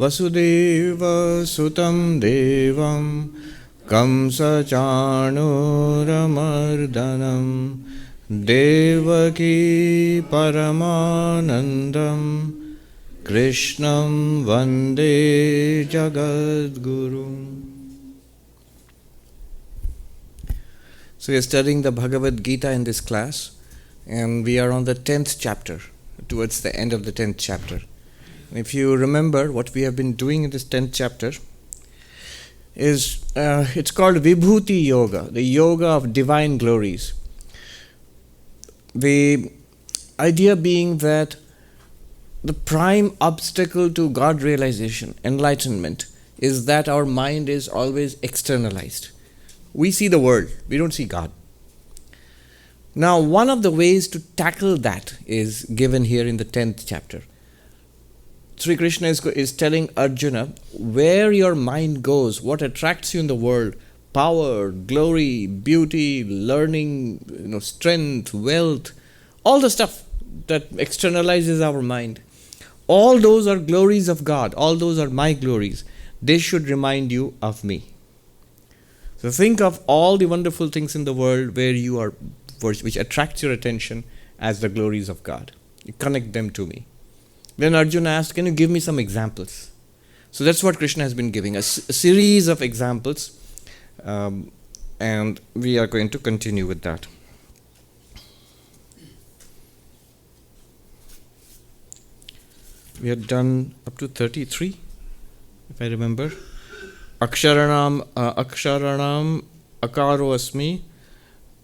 vasudeva sutam devam kamsa chanuramardanam devaki paramanandam krishnam vande jagadgurum. So we are studying the Bhagavad Gita in this class, and we are on the 10th chapter, towards the end of the 10th chapter. If you remember, what we have been doing in this 10th chapter is, it's called Vibhuti Yoga, the yoga of divine glories. The idea being that the prime obstacle to God realization, enlightenment, is that our mind is always externalized. We see the world, we don't see God. Now, one of the ways to tackle that is given here in the 10th chapter. Sri Krishna is telling Arjuna, where your mind goes, what attracts you in the world, power, glory, beauty, learning, strength, wealth, all the stuff that externalizes our mind, all those are glories of God, all those are my glories. They should remind you of me. So think of all the wonderful things in the world where you are, which attracts your attention as the glories of God. You connect them to me. Then Arjuna asked, can you give me some examples? So that's what Krishna has been giving, a series of examples, and we are going to continue with that. We had done up to 33, if I remember. Aksharanam akaro asmi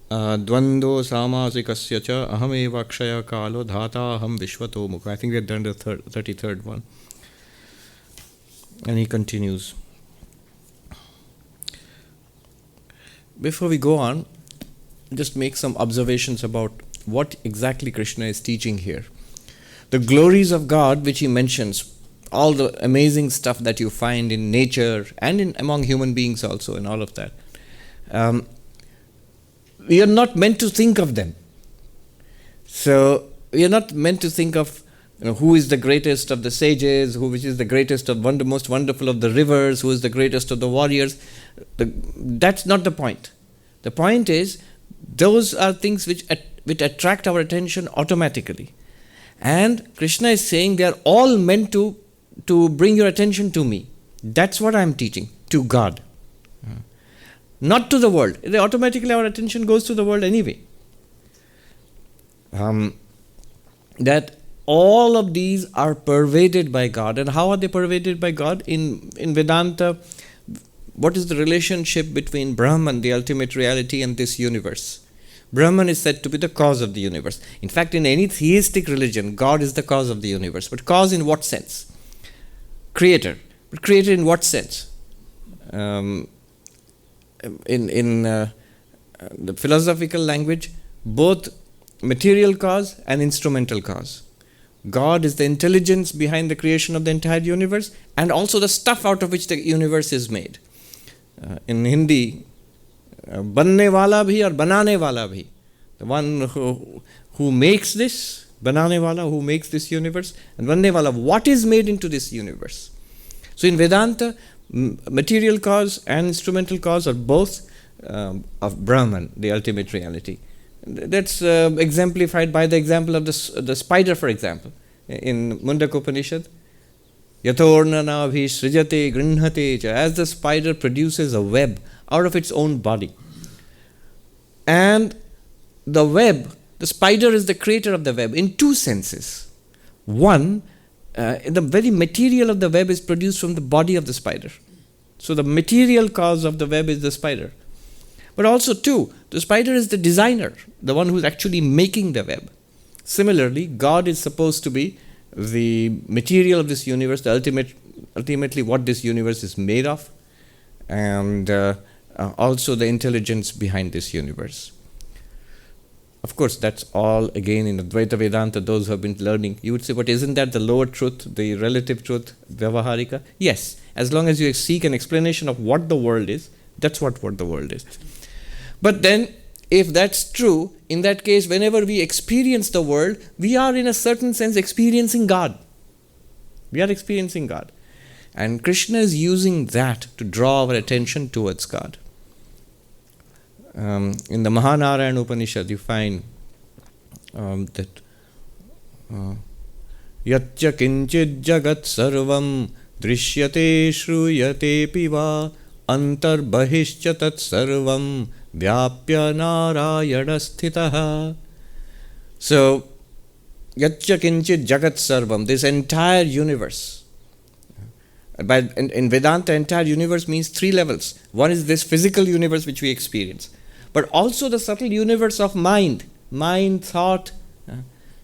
dvando sāmasikasya cha ahameva akshaya kalo dhātā aham vishvato mukha. I think we had done the 33rd one. And he continues. Before we go on, just make some observations about what exactly Krishna is teaching here. The glories of God, which he mentions, all the amazing stuff that you find in nature and among human beings also, and all of that. We are not meant to think of them. So we are not meant to think of who is the greatest of the sages, which is the greatest of most wonderful of the rivers, who is the greatest of the warriors. That's not the point. The point is, those are things which attract our attention automatically. And Krishna is saying they are all meant to bring your attention to me. That's what I am teaching, to God. Not to the world. Automatically our attention goes to the world anyway. That all of these are pervaded by God. And how are they pervaded by God? In Vedanta, what is the relationship between Brahman, the ultimate reality, and this universe? Brahman is said to be the cause of the universe. In fact, in any theistic religion, God is the cause of the universe. But cause in what sense? Creator. But creator in what sense? In the philosophical language, both material cause and instrumental cause. God is the intelligence behind the creation of the entire universe, and also the stuff out of which the universe is made. In Hindi, banne wala bhi or banane wala bhi. The one who makes this, banane wala, who makes this universe, and banne wala, what is made into this universe. So in Vedanta, material cause and instrumental cause are both of Brahman, the ultimate reality. That's exemplified by the example of the spider, for example. In Mundaka Upanishad, yathornana bhi srijate grinhate cha, as the spider produces a web out of its own body. And the web, the spider is the creator of the web in two senses. One, the very material of the web is produced from the body of the spider. So the material cause of the web is the spider. But also two, the spider is the designer, the one who's actually making the web. Similarly, God is supposed to be the material of this universe, the ultimately what this universe is made of, and also the intelligence behind this universe. Of course, that's all again in Advaita Vedanta, those who have been learning. You would say, but isn't that the lower truth, the relative truth, Vyavaharika? Yes, as long as you seek an explanation of what the world is, that's what the world is. But then, if that's true, in that case, whenever we experience the world, we are in a certain sense experiencing God. We are experiencing God. And Krishna is using that to draw our attention towards God. In the Nārīṇāṁ Upanishad, you find that Yatya kinchid jagat sarvam drishyate shruyate piva antar bhaviṣhya tat sarvam vyāpya nārāyana sthitah. So, Yatya kinchid jagat sarvam, this entire universe. But in Vedanta, entire universe means three levels. One is this physical universe which we experience, but also the subtle universe of mind, thought.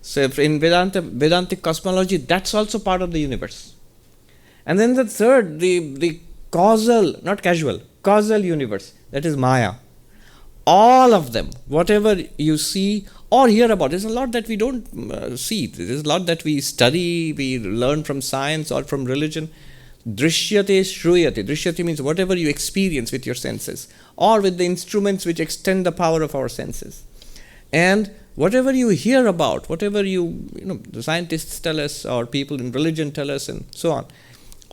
So in Vedantic cosmology, that's also part of the universe. And then the third, the causal, not casual, causal universe, that is Maya. All of them, whatever you see or hear about, there's a lot that we don't see. There's a lot that we study, we learn from science or from religion. Drishyate shruyate. Drishyate means whatever you experience with your senses or with the instruments which extend the power of our senses. And whatever you hear about, whatever the scientists tell us or people in religion tell us and so on,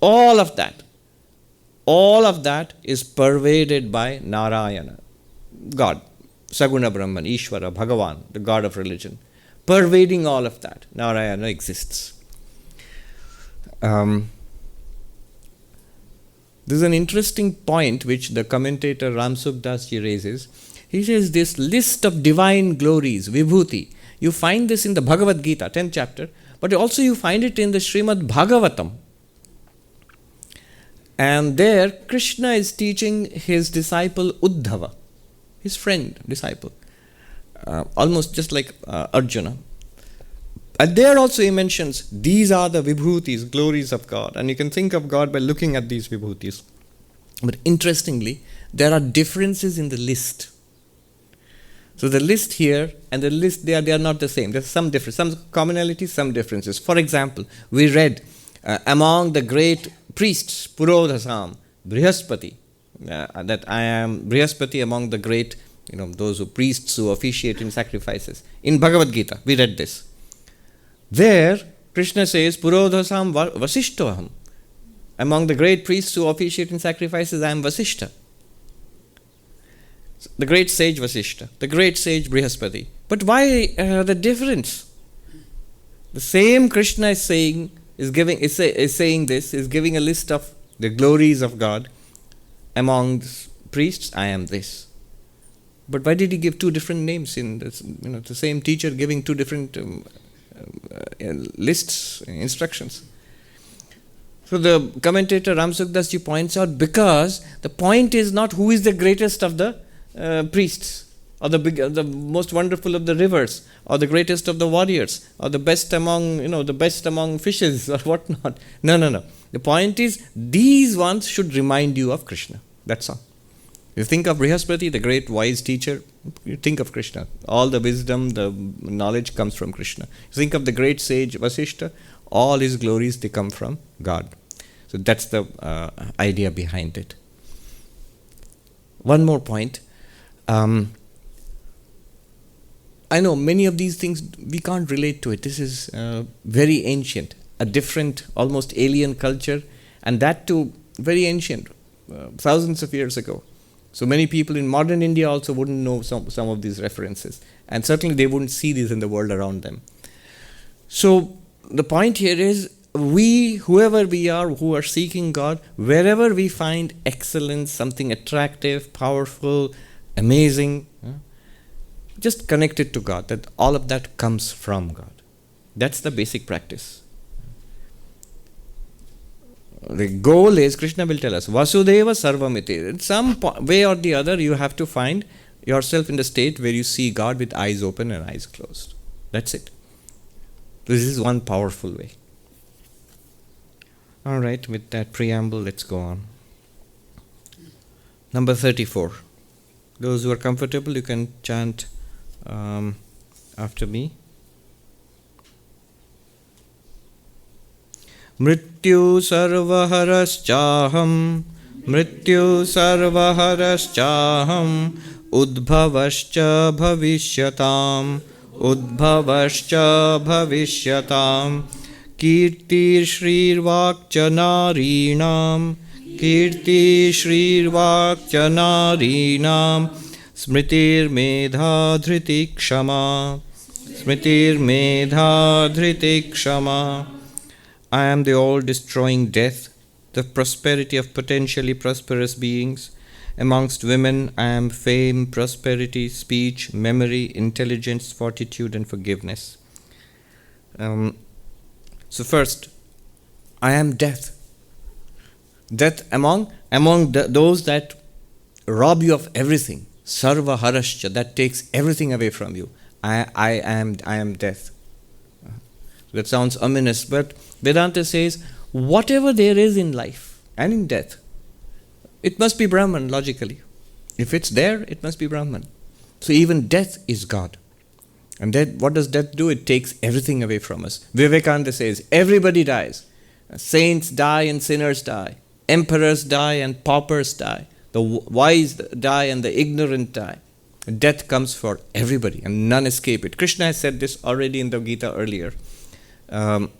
all of that is pervaded by Narayana, God, Saguna Brahman, Ishvara, Bhagavan, the God of religion. Pervading all of that, Narayana exists. This is an interesting point which the commentator Ramsukdas ji raises. He says this list of divine glories, vibhuti, you find this in the Bhagavad Gita, 10th chapter, but also you find it in the Srimad Bhagavatam. And there Krishna is teaching his disciple Uddhava, his friend, disciple, almost just like Arjuna. And there also he mentions, these are the vibhutis, glories of God. And you can think of God by looking at these vibhutis. But interestingly, there are differences in the list. So the list here and the list there, they are not the same. There's some difference, some commonalities, some differences. For example, we read among the great priests, Purodhasam, Brihaspati, that I am Brihaspati among the great, those priests who officiate in sacrifices. In Bhagavad Gita, we read this. There, Krishna says, Purodhasam Vasishtoham. Among the great priests who officiate in sacrifices, I am Vasishta. The great sage Vasishta, the great sage Brihaspati. But why the difference? The same Krishna is saying giving a list of the glories of God. Among priests, I am this. But why did he give two different names in this? The same teacher giving two different lists, instructions. So the commentator Ramsukdas ji points out, because the point is not who is the greatest of the priests, or the most wonderful of the rivers, or the greatest of the warriors, or the best among fishes, or whatnot. No. The point is, these ones should remind you of Krishna. That's all. You think of Brihaspati, the great wise teacher, you think of Krishna. All the wisdom, the knowledge comes from Krishna. You think of the great sage Vasishta, all his glories, they come from God. So that's the idea behind it. One more point. I know many of these things we can't relate to it. This is very ancient, a different, almost alien culture, and that too very ancient, thousands of years ago. So many people in modern India also wouldn't know some of these references, and certainly they wouldn't see these in the world around them. So the point here is, whoever we are, who are seeking God, wherever we find excellence, something attractive, powerful, amazing, just connect it to God, that all of that comes from God. That's the basic practice. The goal is, Krishna will tell us, Vasudeva Sarvamiti. In some way or the other, you have to find yourself in the state where you see God with eyes open and eyes closed. That's it. This is one powerful way. All right, with that preamble, let's go on. Number 34. Those who are comfortable, you can chant after me. Mṛityuḥ sarva-haraśh chāham, mṛityuḥ sarva-haraśh chāham, udbhavaśh bhaviṣhyatāmkīrtiḥ, Kirti śhrīr vākcha nārīṇāṁ. Kirti śhrīr vākcha nārīṇāṁ. smṛitir medhā dhṛitiḥ kṣhamā. smṛitir medhā dhṛitiḥ kṣhamā. I am the all-destroying death, the prosperity of potentially prosperous beings. Amongst women, I am fame, prosperity, speech, memory, intelligence, fortitude, and forgiveness. So first, I am death. Death among those that rob you of everything. Sarva-haraśh, that takes everything away from you. I am death. That sounds ominous, but Vedanta says, whatever there is in life and in death, it must be Brahman, logically. If it's there, it must be Brahman. So even death is God. And then what does death do? It takes everything away from us. Vivekananda says, everybody dies. Saints die and sinners die. Emperors die and paupers die. The wise die and the ignorant die. Death comes for everybody and none escape it. Krishna has said this already in the Gita earlier. Jatasya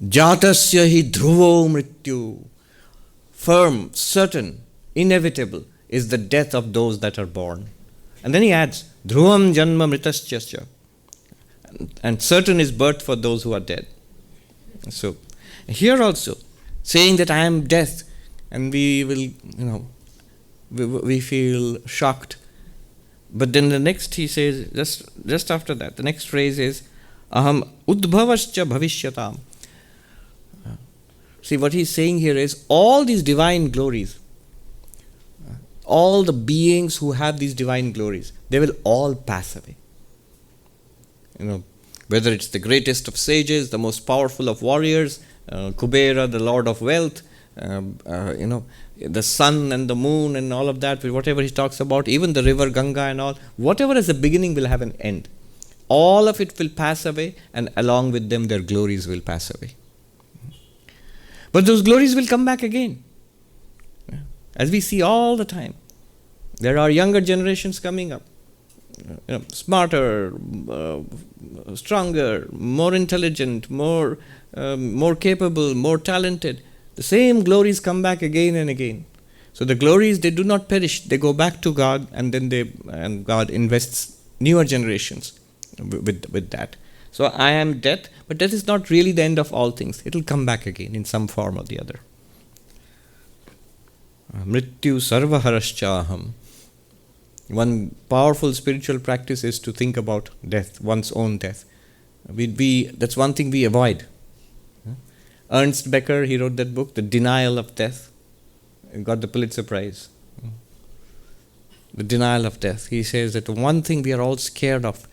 hi dhruvo mṛityuḥ. Firm, certain, inevitable is the death of those that are born. And then he adds, dhruvam janma mritasya. And certain is birth for those who are dead. So, here also, saying that I am death, and we will, we feel shocked. But then the next he says, just after that, the next phrase is, udbhavaśh bhaviṣhyatāmkīrtiḥ. See, what he's saying here is all these divine glories, all the beings who have these divine glories, they will all pass away. Whether it's the greatest of sages, the most powerful of warriors, Kubera, the lord of wealth, the sun and the moon and all of that, whatever he talks about, even the river Ganga and all, whatever has a beginning will have an end. All of it will pass away, and along with them their glories will pass away. But those glories will come back again. As we see all the time. There are younger generations coming up. Smarter, stronger, more intelligent, more capable, more talented. The same glories come back again and again. So the glories, they do not perish. They go back to God, and then God invests newer generations with that. So I am death, but that is not really the end of all things. It will come back again in some form or the other. Mṛityuḥ sarva-haraśh chāham. One powerful spiritual practice is to think about death, one's own death. That's one thing we avoid. Ernst Becker, he wrote that book, The Denial of Death. He got the Pulitzer Prize. The denial of death. He says that the one thing we are all scared of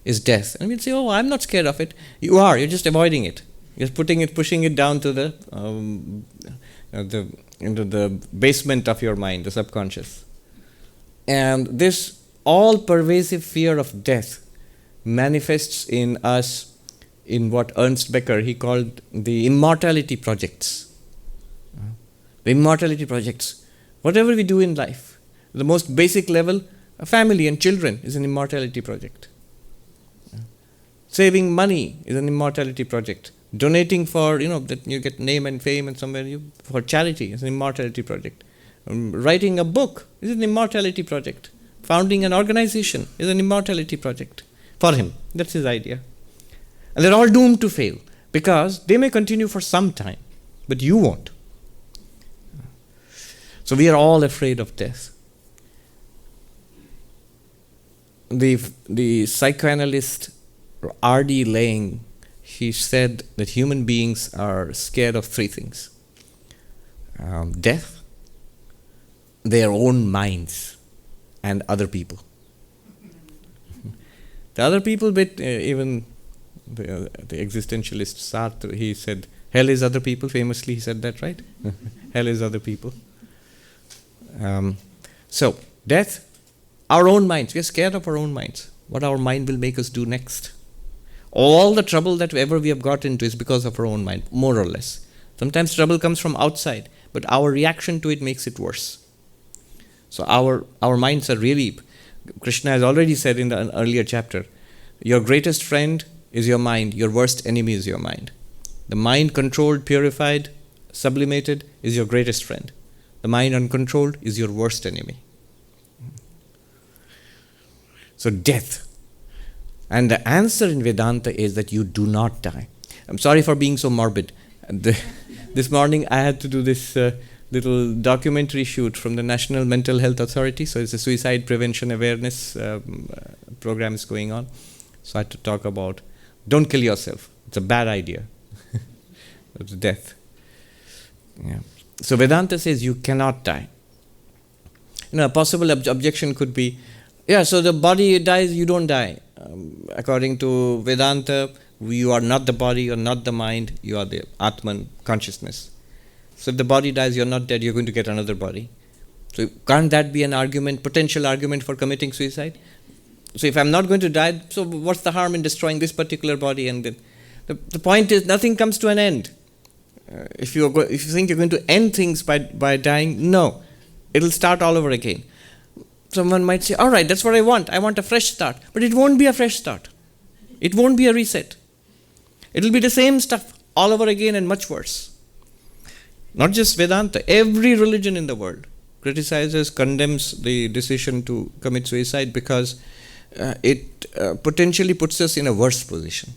is death. And we'll say, oh, I'm not scared of it. You are, you're just avoiding it. You're pushing it down to into the basement of your mind, the subconscious. And this all-pervasive fear of death manifests in us in what Ernst Becker, he called the immortality projects. The immortality projects. Whatever we do in life, the most basic level, a family and children is an immortality project. Saving money is an immortality project. Donating for, that you get name and fame and somewhere, for charity is an immortality project. Writing a book is an immortality project. Founding an organization is an immortality project. For him, that's his idea. And they're all doomed to fail because they may continue for some time, but you won't. So we are all afraid of death. The psychoanalyst R.D. Laing, he said that human beings are scared of three things. Death, their own minds, and other people. The other people, but even the existentialist Sartre, he said, hell is other people, famously he said that, right? Hell is other people. So, death, our own minds, we are scared of our own minds. What our mind will make us do next. All the trouble that ever we have got into is because of our own mind, more or less. Sometimes trouble comes from outside, but our reaction to it makes it worse. So our minds are really, Krishna has already said in an earlier chapter, your greatest friend is your mind. Your worst enemy is your mind. The mind controlled, purified, sublimated is your greatest friend. The mind uncontrolled is your worst enemy. So death. And the answer in Vedanta is that you do not die. I'm sorry for being so morbid. This morning I had to do this little documentary shoot from the National Mental Health Authority. So it's a suicide prevention awareness program is going on. So I had to talk about, don't kill yourself. It's a bad idea. It's death. Yeah. So Vedanta says you cannot die. A possible objection could be, so the body dies, you don't die. According to Vedanta, you are not the body, you are not the mind, you are the Atman, consciousness. So if the body dies, you're not dead, you're going to get another body. So can't that be an argument, potential argument for committing suicide? So if I'm not going to die, so what's the harm in destroying this particular body? And then the point is, nothing comes to an end. If you think you're going to end things by dying, no. It'll start all over again. Someone might say, all right, that's what I want a fresh start. But it won't be a fresh start. It won't be a reset. It'll be the same stuff all over again and much worse. Not just Vedanta, every religion in the world criticizes, condemns the decision to commit suicide because it potentially puts us in a worse position.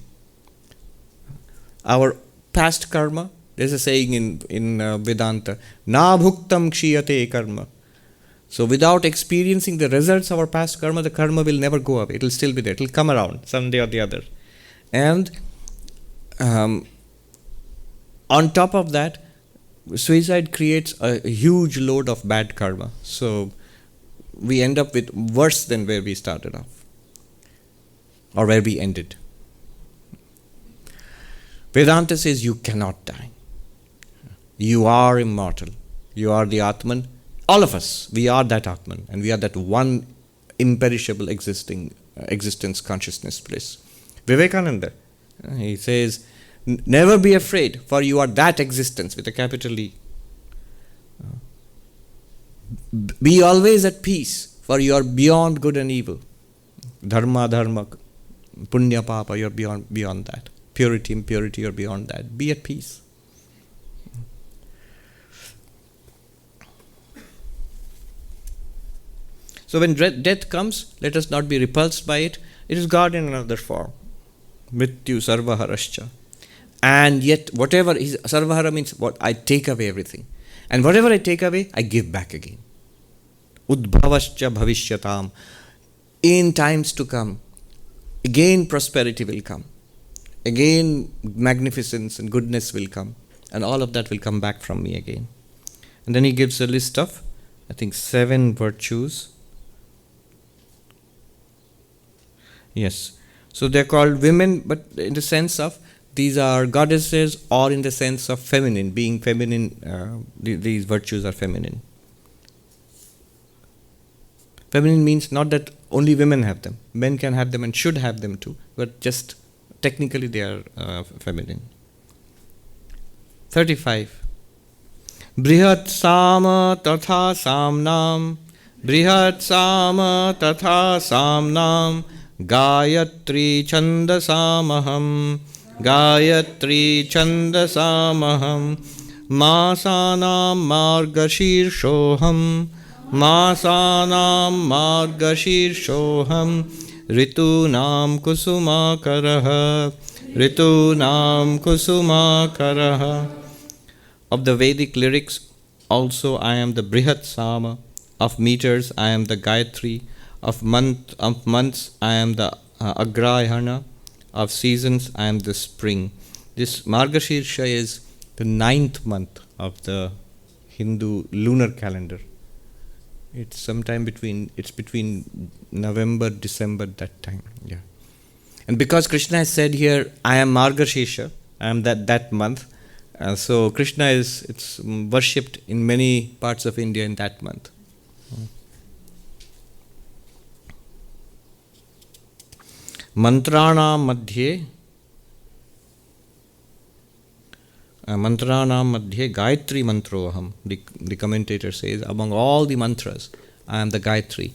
Our past karma, there's a saying in Vedanta, na bhuktam kṣhiyate karma. So without experiencing the results of our past karma, the karma will never go away. It will still be there. It will come around someday or the other. And on top of that, suicide creates a huge load of bad karma. So we end up with worse than where we started off or where we ended. Vedanta says you cannot die. You are immortal. You are the Atman. All of us, we are that Atman, and we are that one imperishable existence, consciousness, bliss. Vivekananda, he says, never be afraid, for you are that existence with a capital E. Be always at peace, for you are beyond good and evil. Dharma, punya, papa, you are beyond that. Purity, impurity, you are beyond that. Be at peace. So when death comes, let us not be repulsed by it. It is God in another form. Mṛityuḥ, sarva-haraśh. And yet, whatever is sarva-hara means what I take away everything. And whatever I take away, I give back again. Udbhavaśh bhaviṣhyatāmkīrtiḥ. In times to come, again prosperity will come. Again magnificence and goodness will come. And all of that will come back from me again. And then he gives a list of, 7 virtues. Yes. So they're called women, but in the sense of these are goddesses, or in the sense of feminine, being feminine, these virtues are feminine. Feminine means not that only women have them. Men can have them and should have them too, but just technically they are feminine. 35. bṛihat-sāma tathā sāmnāṁ, bṛihat-sāma tathā sāmnāṁ, gāyatrī chhandasām, gāyatrī chhandasām, māsānāṁ mārga-śhīrṣho, māsānāṁ mārga-śhīrṣho, ṛitūnāṁ kusumākaraḥ, ṛitūnāṁ kusumākaraḥ. Of the Vedic lyrics, also I am the bṛihat-sāma. Of meters, I am the gāyatrī. Of months, I am the agrahana. Of seasons, I am the spring. This mārga-śhīrṣho is the 9th month of the Hindu lunar calendar. It's sometime between November, December, that time. Yeah. And because Krishna has said here, I am mārga-śhīrṣho, I am that month. So Krishna it's worshipped in many parts of India in that month. Mantrāṇāṁ madhye gāyatrī mantroham. The commentator says, among all the mantras, I am the gāyatrī.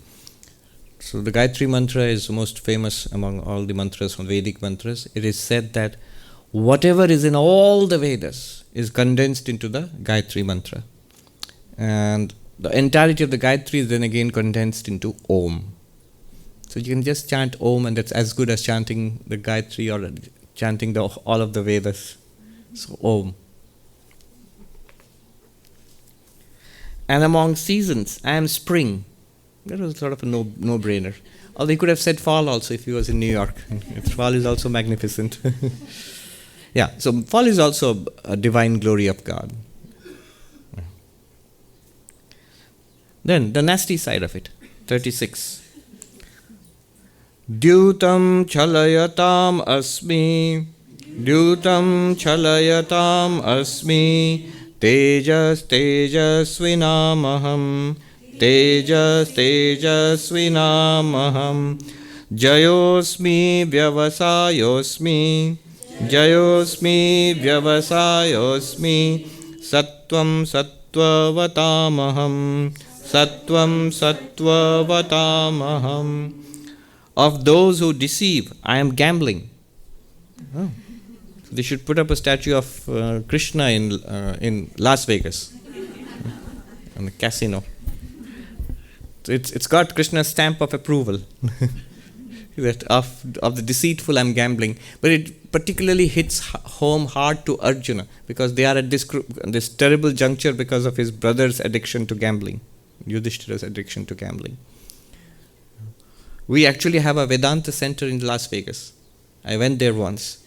So the Gayatri mantra is the most famous among all the mantras, from Vedic mantras. It is said that whatever is in all the Vedas is condensed into the Gayatri mantra. And the entirety of the Gayatri is then again condensed into Om. So you can just chant Om, and that's as good as chanting the Gayatri or chanting all of the Vedas. So Om. And among seasons, I am spring. That was sort of a no-brainer. Although he could have said fall also if he was in New York. Fall is also magnificent. Yeah, so fall is also a divine glory of God. Then the nasty side of it, 36. Dyutam chalayatam asmi, dyutam chalayatam asmi, tejas tejasvinamaham, tejas tejasvinamaham, jayosmi vyavasayosmi, jayosmi vyavasayosmi, sattvam sattvatamaham, sattvam sattvatamaham. Of those who deceive, I am gambling. Oh. They should put up a statue of Krishna in Las Vegas, in the casino. So it's got Krishna's stamp of approval. That of the deceitful I'm gambling. But it particularly hits home hard to Arjuna, because they are at this terrible juncture because of his brother's addiction to gambling, Yudhishthira's addiction to gambling. We actually have a Vedanta center in Las Vegas. I went there once.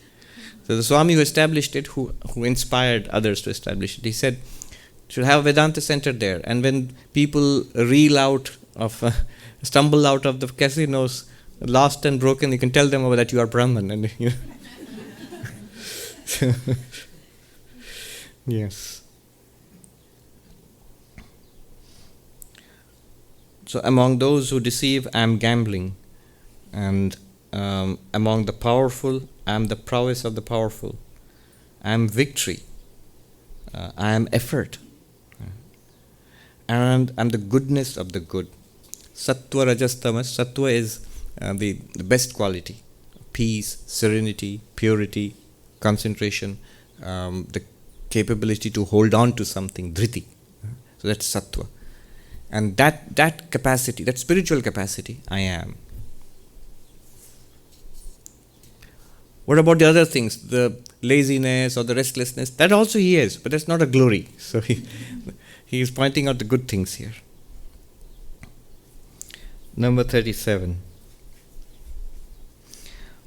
So the Swami who established it, who inspired others to establish it, he said, should have a Vedanta center there. And when people stumble out of the casinos, lost and broken, you can tell them that you are Brahman. And yes. So among those who deceive, I am gambling. And among the powerful, I am the prowess of the powerful. I am victory. I am effort. And I am the goodness of the good. Sattva, rajas, tamas. Sattva is the best quality. Peace, serenity, purity, concentration, the capability to hold on to something, dhṛitiḥ. So that's sattva. And that capacity, that spiritual capacity, I am. What about the other things? The laziness or the restlessness? That also he is, but that's not a glory. So he is pointing out the good things here. Number 37.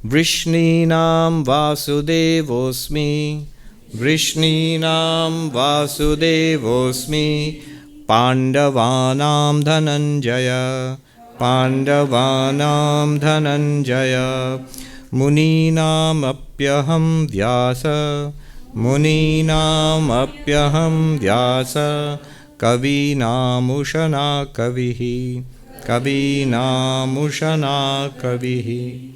Vṛiṣhnīṇāṁ vāsudevosmi, Vṛiṣhnīṇāṁ vāsudevosmi, Pāṇḍavānaṁ dhananjaya, Pāṇḍavānaṁ dhananjaya, Munīnāṁ apyaham vyāsa, Munīnāṁ apyaham vyāsa, Kavināṁ uṣana kavihi, Kavināṁ uṣana kavihi.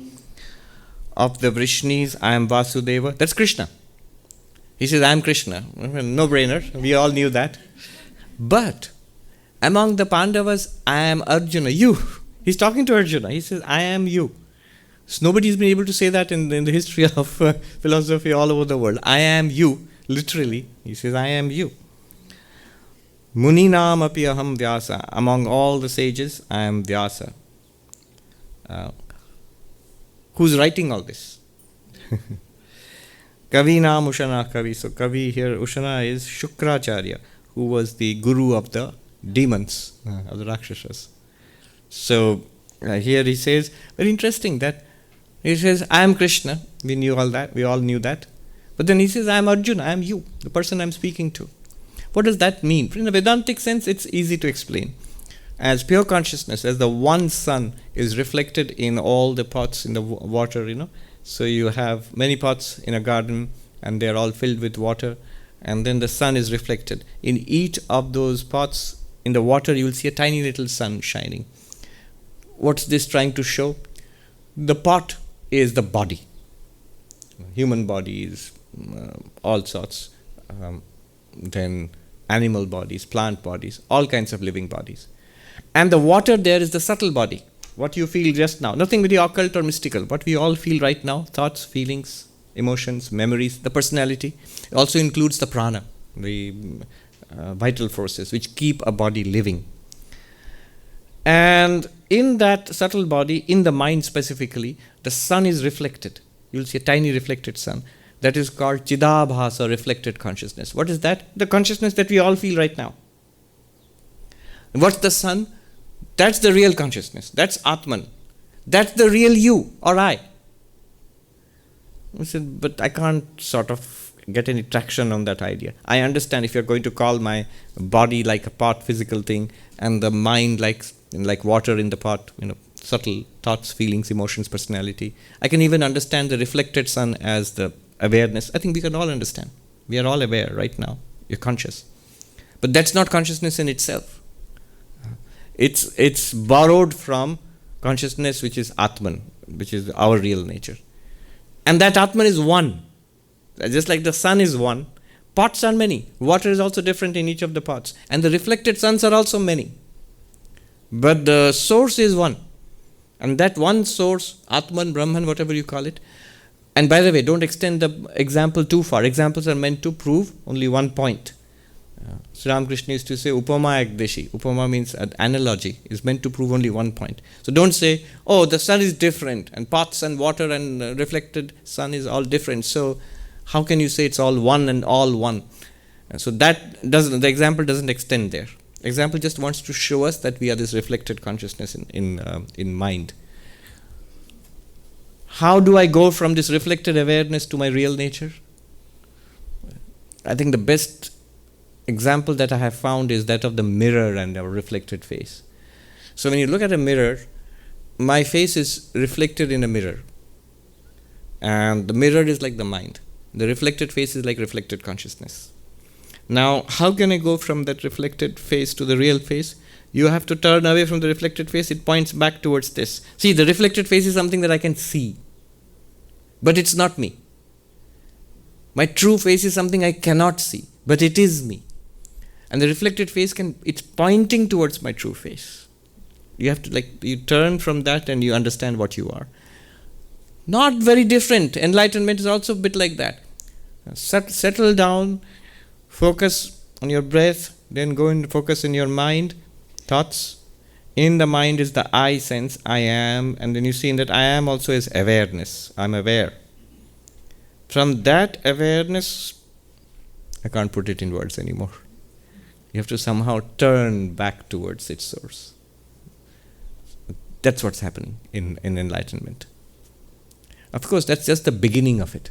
Of the Vrishnis, I am Vasudeva. That's Krishna. He says, I am Krishna. No brainer. We all knew that. But among the Pandavas, I am Arjuna, you. He's talking to Arjuna. He says, I am you. So nobody's been able to say that in the history of philosophy all over the world. I am you, literally. He says, I am you. Munīnāṁ api aham vyāsa. Among all the sages, I am Vyasa. Who's writing all this? Kavināṁ uṣana kavi. So Kavi here, Uṣana is Shukracharya, who was the guru of the demons, of the Rakshasas. So here he says, very interesting that he says, I am Krishna. We knew all that. We all knew that. But then he says, I am Arjuna. I am you, the person I am speaking to. What does that mean? In a Vedantic sense, it's easy to explain. As pure consciousness, as the one sun is reflected in all the pots in the water, So you have many pots in a garden and they're all filled with water, and then the sun is reflected. In each of those pots in the water, you will see a tiny little sun shining. What's this trying to show? The pot is the body. Human bodies, all sorts. Then animal bodies, plant bodies, all kinds of living bodies. And the water there is the subtle body. what you feel just now. Nothing very occult or mystical. What we all feel right now, thoughts, feelings, emotions, memories, the personality. It also includes the prana, the vital forces which keep a body living. And in that subtle body, in the mind specifically, the sun is reflected. You'll see a tiny reflected sun. That is called chidabhasa, or reflected consciousness. What is that? The consciousness that we all feel right now. What's the sun? That's the real consciousness. That's Atman. That's the real you or I. I said, but I can't sort of get any traction on that idea. I understand if you're going to call my body like a pot, physical thing, and the mind like water in the pot, subtle thoughts, feelings, emotions, personality. I can even understand the reflected sun as the awareness. I think we can all understand. We are all aware right now. You're conscious. But that's not consciousness in itself. It's borrowed from consciousness, which is Atman, which is our real nature. And that Atman is one. Just like the sun is one, pots are many. Water is also different in each of the pots. And the reflected suns are also many. But the source is one. And that one source, Atman, Brahman, whatever you call it. And by the way, don't extend the example too far. Examples are meant to prove only one point. Sri Ramakrishna used to say, Upama Ekdeshi. Upama means an analogy. Is meant to prove only one point. So don't say, oh, the sun is different, and pots and water and reflected sun is all different. So how can you say it's all one and all one? So the example doesn't extend there. Example just wants to show us that we are this reflected consciousness in mind. How do I go from this reflected awareness to my real nature? I think the best example that I have found is that of the mirror and our reflected face. So when you look at a mirror, my face is reflected in a mirror. And the mirror is like the mind. The reflected face is like reflected consciousness. Now, how can I go from that reflected face to the real face? You have to turn away from the reflected face. It points back towards this. See, the reflected face is something that I can see. But it's not me. My true face is something I cannot see. But it is me. And the reflected face it's pointing towards my true face. You have to you turn from that and you understand what you are. Not very different. Enlightenment is also a bit like that. Settle down, focus on your breath, then go and focus in your mind, thoughts. In the mind is the I sense, I am, and then you see in that I am also is awareness. I'm aware. From that awareness, I can't put it in words anymore. You have to somehow turn back towards its source. That's what's happening in enlightenment. Of course, that's just the beginning of it.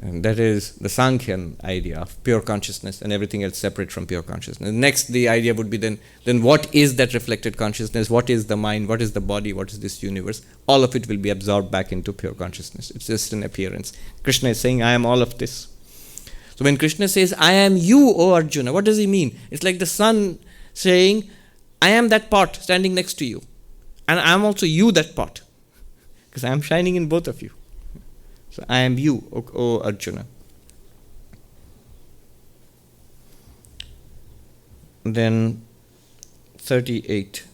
And that is the Sankhyan idea of pure consciousness and everything else separate from pure consciousness. Next, the idea would be then what is that reflected consciousness? What is the mind? What is the body? What is this universe? All of it will be absorbed back into pure consciousness. It's just an appearance. Krishna is saying, I am all of this. So when Krishna says, I am you, O Arjuna, what does he mean? It's like the sun saying, I am that pot standing next to you. And I am also you, that pot. Because I am shining in both of you. So I am you, O Arjuna. Then 38.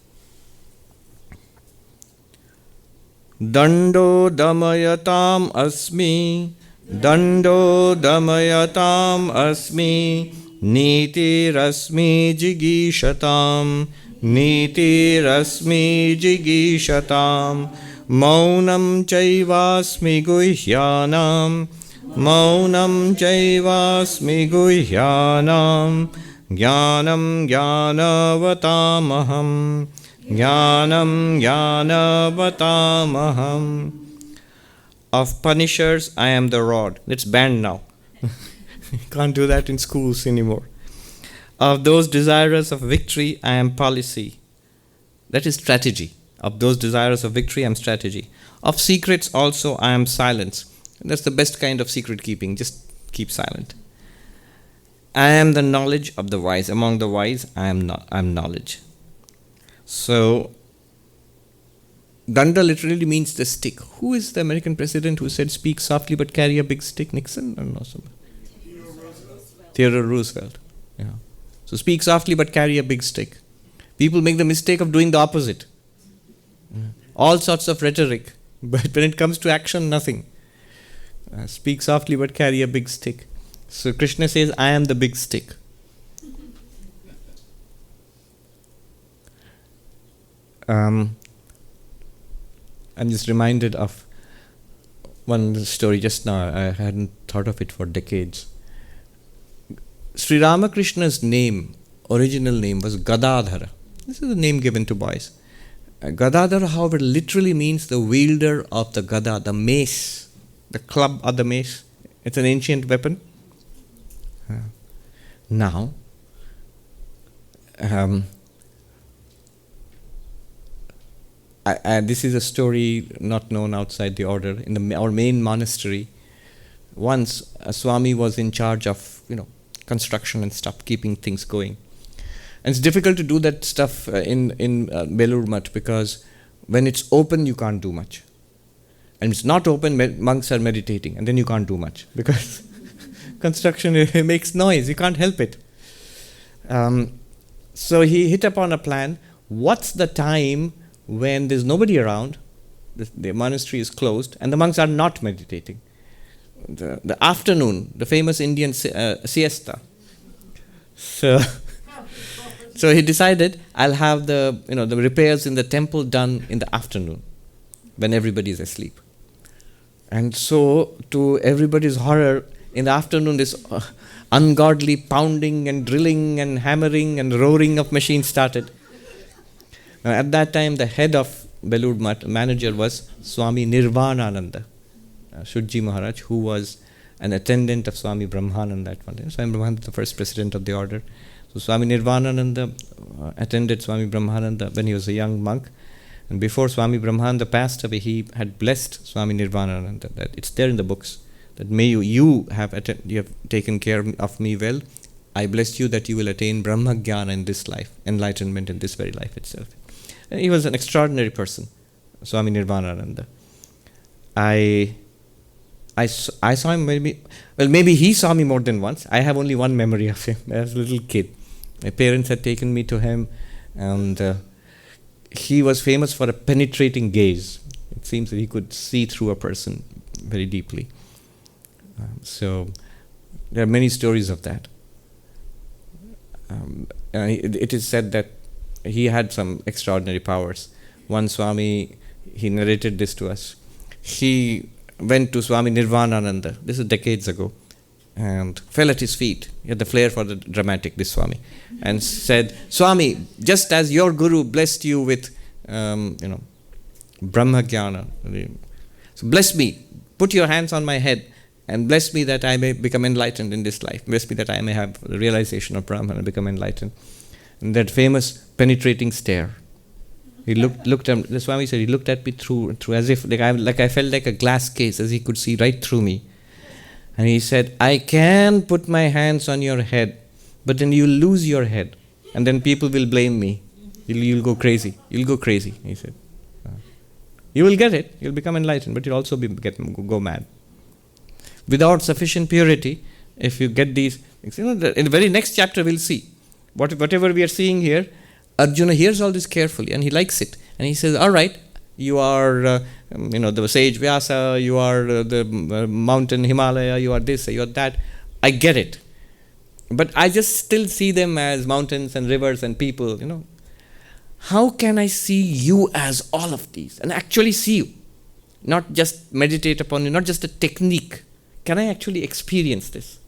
Dando damayatam asmi, dando damayatam asmi, niti rasmi jigishatam, niti rasmi jigishatam, maunam chaivasmi guhyanam, maunam chaivasmi guhyanam, jnanam jnanavatamaham, jnanam jnanavatamaham. Of punishers, I am the rod. It's banned now. Can't do that in schools anymore. Of those desirous of victory, I am policy. That is strategy. Of those desirous of victory, I am strategy. Of secrets also, I am silence. That's the best kind of secret keeping. Just keep silent. I am the knowledge of the wise. Among the wise, I am knowledge. So, Danda literally means the stick. Who is the American president who said, speak softly but carry a big stick? Nixon? I don't know. Theodore Roosevelt. Yeah. So speak softly but carry a big stick. People make the mistake of doing the opposite. all sorts of rhetoric, but when it comes to action, nothing. Speak softly but carry a big stick. So Krishna says, I am the big stick. I'm just reminded of one story just now. I hadn't thought of it for decades. Sri Ramakrishna's name, original name, was Gadadhara. This is the name given to boys. Gadadhara, however, literally means the wielder of the gada, the mace, the club or the mace. It's an ancient weapon. Now, this is a story not known outside the order. In our main monastery, once a Swami was in charge of, construction and stuff, keeping things going. And it's difficult to do that stuff in Belur Mutt, because when it's open, you can't do much. And it's not open, monks are meditating, and then you can't do much, because construction makes noise, you can't help it. So he hit upon a plan. What's the time when there's nobody around, the monastery is closed, and the monks are not meditating? The afternoon, the famous Indian siesta. So he decided, I'll have the repairs in the temple done in the afternoon, when everybody is asleep. And so, to everybody's horror, in the afternoon, this ungodly pounding and drilling and hammering and roaring of machines started. Now, at that time, the head of Belur Mutt, manager, was Swami Nirvanananda, Shujji Maharaj, who was an attendant of Swami Brahmananda at one time. Swami Brahmananda, the first president of the order. So Swami Nirvanananda attended Swami Brahmananda when he was a young monk. And before Swami Brahmananda passed away, he had blessed Swami Nirvanananda. That it's there in the books, that may you have taken care of me well. I bless you that you will attain Brahma Jnana in this life, enlightenment in this very life itself. And he was an extraordinary person, Swami Nirvanananda. I saw him maybe he saw me more than once. I have only one memory of him as a little kid. My parents had taken me to him, and he was famous for a penetrating gaze. It seems that he could see through a person very deeply. So there are many stories of that. It is said that he had some extraordinary powers. One Swami, he narrated this to us. He went to Swami Nirvanananda, this is decades ago, and fell at his feet. He had the flair for the dramatic, this Swami, and said, Swami, just as your Guru blessed you with, Brahma Jnana, so bless me, put your hands on my head, and bless me that I may become enlightened in this life. Bless me that I may have the realization of Brahman and become enlightened. And that famous penetrating stare. He looked at the Swami said he looked at me through as if I felt like a glass case, as he could see right through me. And he said, I can put my hands on your head, but then you'll lose your head, and then people will blame me. You'll go crazy. You'll go crazy. He said, you will get it. You'll become enlightened, but you'll also go mad. Without sufficient purity, if you get these, in the very next chapter we'll see whatever we are seeing here. Arjuna hears all this carefully and he likes it, and he says, all right, you are the sage Vyasa, you are the mountain Himalaya, you are this, you are that. I get it, but I just still see them as mountains and rivers and people. How can I see you as all of these and actually see you, not just meditate upon you, not just a technique? Can I actually experience this?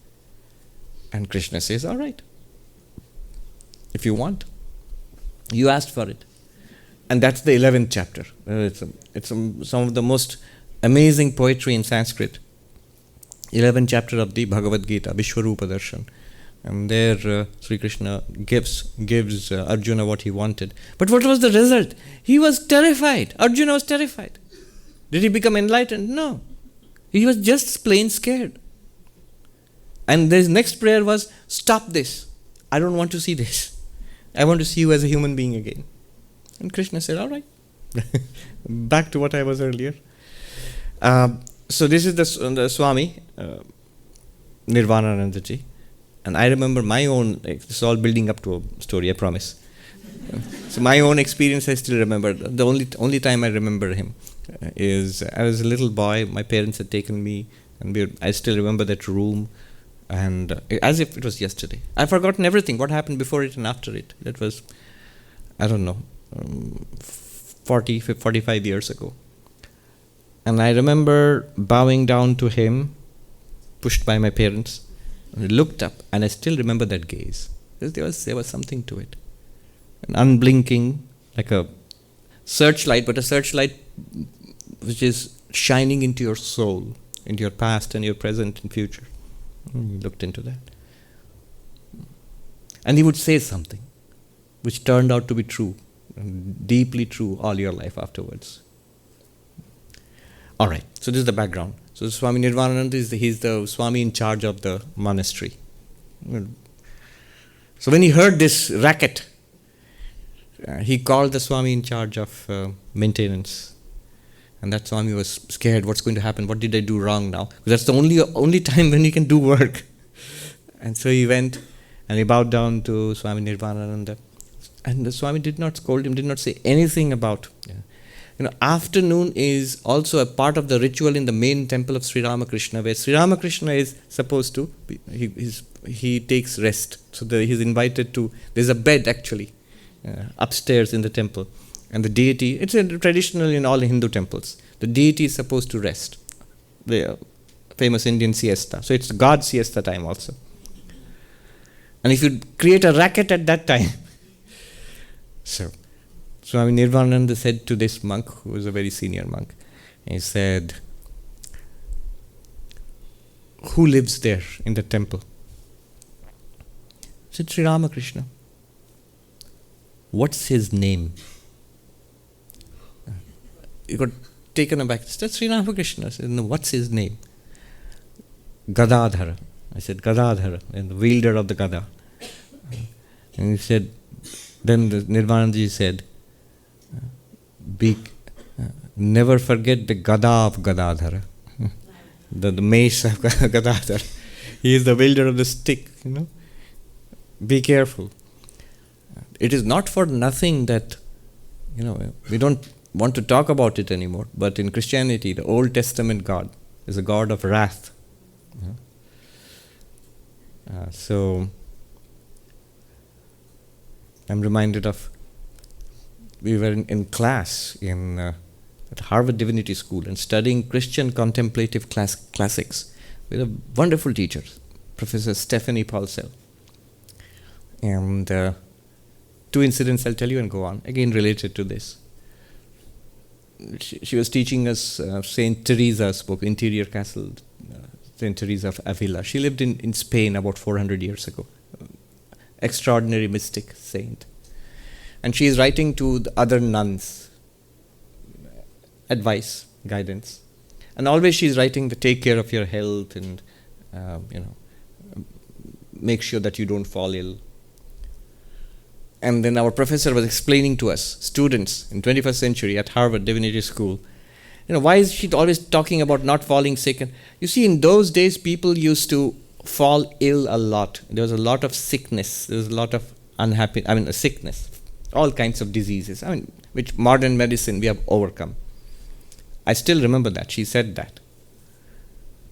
And Krishna says, all right, if you want. You asked for it. And that's the 11th chapter. It's some of the most amazing poetry in Sanskrit. 11th chapter of the Bhagavad Gita, Vishwarupa Darshan. And there Sri Krishna gives Arjuna what he wanted. But what was the result? He was terrified. Arjuna was terrified. Did he become enlightened? No. He was just plain scared. And his next prayer was, stop this. I don't want to see this. I want to see you as a human being again. And Krishna said, all right. Back to what I was earlier. So this is the Swami, Nirvananandaji. And I remember my own, it's all building up to a story, I promise. So my own experience, I still remember. The only time I remember him is I was a little boy. My parents had taken me, and I still remember that room, and as if it was yesterday. I've forgotten everything. What happened before it and after it. That was, I don't know, 45 years ago. And I remember bowing down to him, pushed by my parents, and I looked up, and I still remember that gaze. There was something to it. An unblinking, like a searchlight, but a searchlight which is shining into your soul, into your past and your present and future. He looked into that. And he would say something which turned out to be true, deeply true all your life afterwards. All right, so this is the background. So Swami Nirvanananda he's the Swami in charge of the monastery. So when he heard this racket, he called the Swami in charge of maintenance. And that Swami was scared. What's going to happen? What did I do wrong now? Because that's the only time when he can do work. And so he went and he bowed down to Swami Nirvanananda. And the Swami did not scold him, did not say anything about. Afternoon is also a part of the ritual in the main temple of Sri Ramakrishna, where Sri Ramakrishna is supposed to, he takes rest. So he's invited to, there's a bed actually upstairs in the temple. And the deity, it's traditional in all Hindu temples. The deity is supposed to rest. The famous Indian siesta. So it's God's siesta time also. And if you create a racket at that time, so Swami Nirvanananda said to this monk, who was a very senior monk, he said, who lives there in the temple? He said, Sri Ramakrishna. What's his name? He got taken aback. That's Sri Ramakrishna. I said, no, what's his name? Gadadhara. I said, Gadadhara, and the wielder of the Gada. And he said, then the Nirvanandaji said, never forget the Gada of Gadadhara, the mace of Gadadhara. He is the wielder of the stick, Be careful. It is not for nothing that, we don't want to talk about it anymore, but in Christianity, the Old Testament God is a God of wrath. So, I'm reminded of, we were in class at Harvard Divinity School and studying Christian contemplative classics with a wonderful teacher, Professor Stephanie Paulsell. And 2 incidents I'll tell you and go on, again related to this. She was teaching us Saint Teresa's book, Interior Castle, Saint Teresa of Avila. She lived in Spain about 400 years ago. Extraordinary mystic saint. And she is writing to the other nuns, advice, guidance. And always she is writing to take care of your health and, make sure that you don't fall ill. And then our professor was explaining to us, students in 21st century at Harvard Divinity School, why is she always talking about not falling sick? And you see, in those days, people used to fall ill a lot. There was a lot of sickness. There was a lot of sickness, all kinds of diseases, which modern medicine we have overcome. I still remember that. She said that.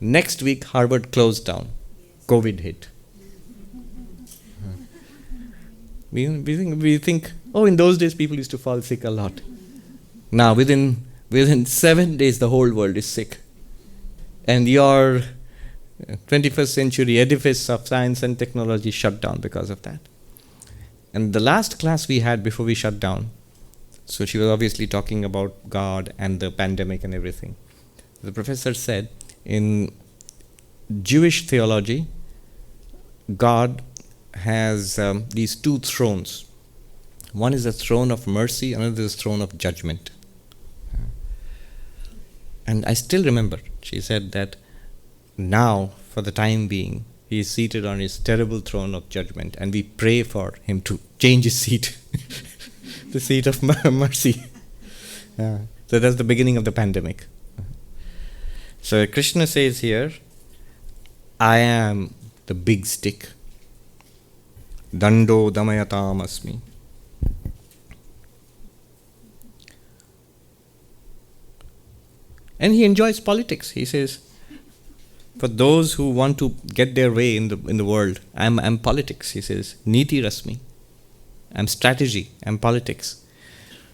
Next week, Harvard closed down. COVID hit. We think, in those days people used to fall sick a lot. Now, within 7 days, the whole world is sick. And your 21st century edifice of science and technology shut down because of that. And the last class we had before we shut down, so she was obviously talking about God and the pandemic and everything. The professor said, in Jewish theology, God has these 2 thrones. One is the throne of mercy, another is the throne of judgment. And I still remember, she said that now, for the time being, he is seated on his terrible throne of judgment, and we pray for him to change his seat, the seat of mercy. So that's the beginning of the pandemic. So Krishna says here, I am the big stick. Dando damayatam asmi. And he enjoys politics. He says, for those who want to get their way in the world, I'm politics. He says, Niti Rasmi. I'm strategy. I'm politics.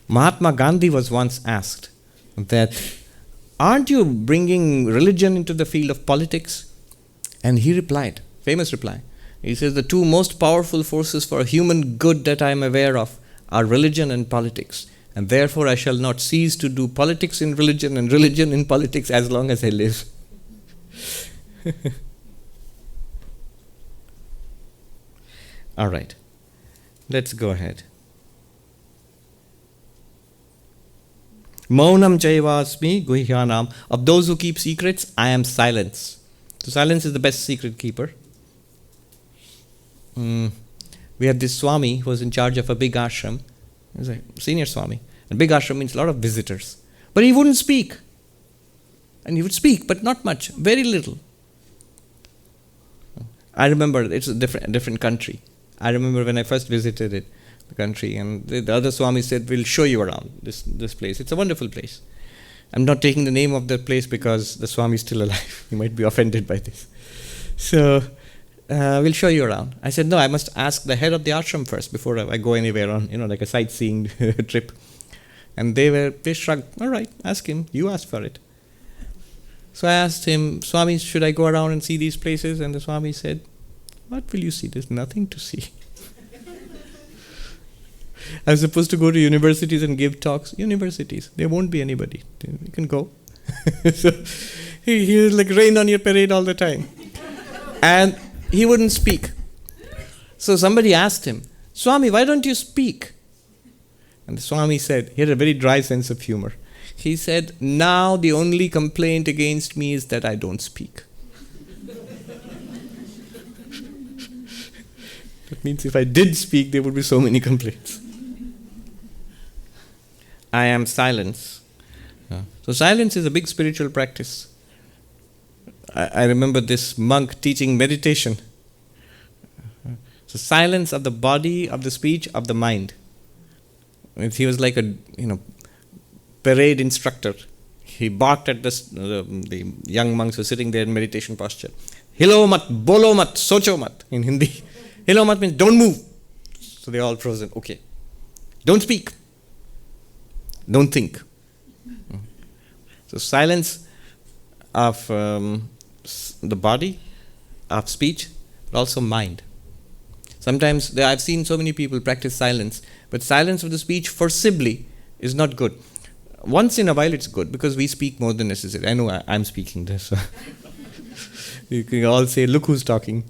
Mahatma Gandhi was once asked that, aren't you bringing religion into the field of politics? And he replied, famous reply. He says, the two most powerful forces for human good that I am aware of are religion and politics. And therefore I shall not cease to do politics in religion and religion in politics as long as I live. All right. Let's go ahead. Maunam chaivasmi guhyanam. Of those who keep secrets, I am silence. So silence is the best secret keeper. We had this Swami who was in charge of a big ashram. He was a senior Swami. And big ashram means a lot of visitors. But he wouldn't speak. And he would speak, but not much, very little. I remember, it's a different country. I remember when I first visited the country, and the other Swami said, we'll show you around this place. It's a wonderful place. I'm not taking the name of the place because the Swami is still alive. He might be offended by this. So, we'll show you around. I said, no, I must ask the head of the ashram first before I go anywhere on, like a sightseeing trip. And they shrugged, all right, ask him, you asked for it. So I asked him, Swami, should I go around and see these places? And the Swami said, what will you see? There's nothing to see. I was supposed to go to universities and give talks. Universities, there won't be anybody. You can go. So he was like rain on your parade all the time. And he wouldn't speak. So somebody asked him, Swami, why don't you speak? And the Swami said, he had a very dry sense of humor. He said, now the only complaint against me is that I don't speak. That means if I did speak, there would be so many complaints. I am silence. So silence is a big spiritual practice. I remember this monk teaching meditation. So silence of the body, of the speech, of the mind. He was like a parade instructor. He barked at the young monks who were sitting there in meditation posture. Hilo mat, bolo mat, socho mat in Hindi. Hilo mat means don't move. So they're all frozen. Okay. Don't speak. Don't think. So silence of the body, of speech, but also mind. Sometimes I've seen so many people practice silence, but silence of the speech forcibly is not good. Once in a while it's good because we speak more than necessary. I know I'm speaking this. So you can all say, look who's talking.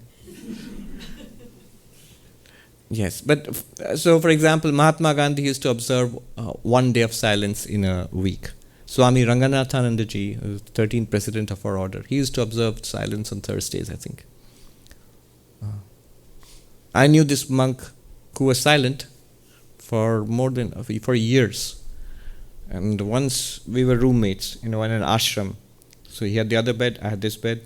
Yes, but so for example, Mahatma Gandhi used to observe 1 day of silence in a week. Swami Ranganathanandaji, who was the 13th president of our order, he used to observe silence on Thursdays, I think. I knew this monk who was silent for years. And once we were roommates, in an ashram. So he had the other bed, I had this bed,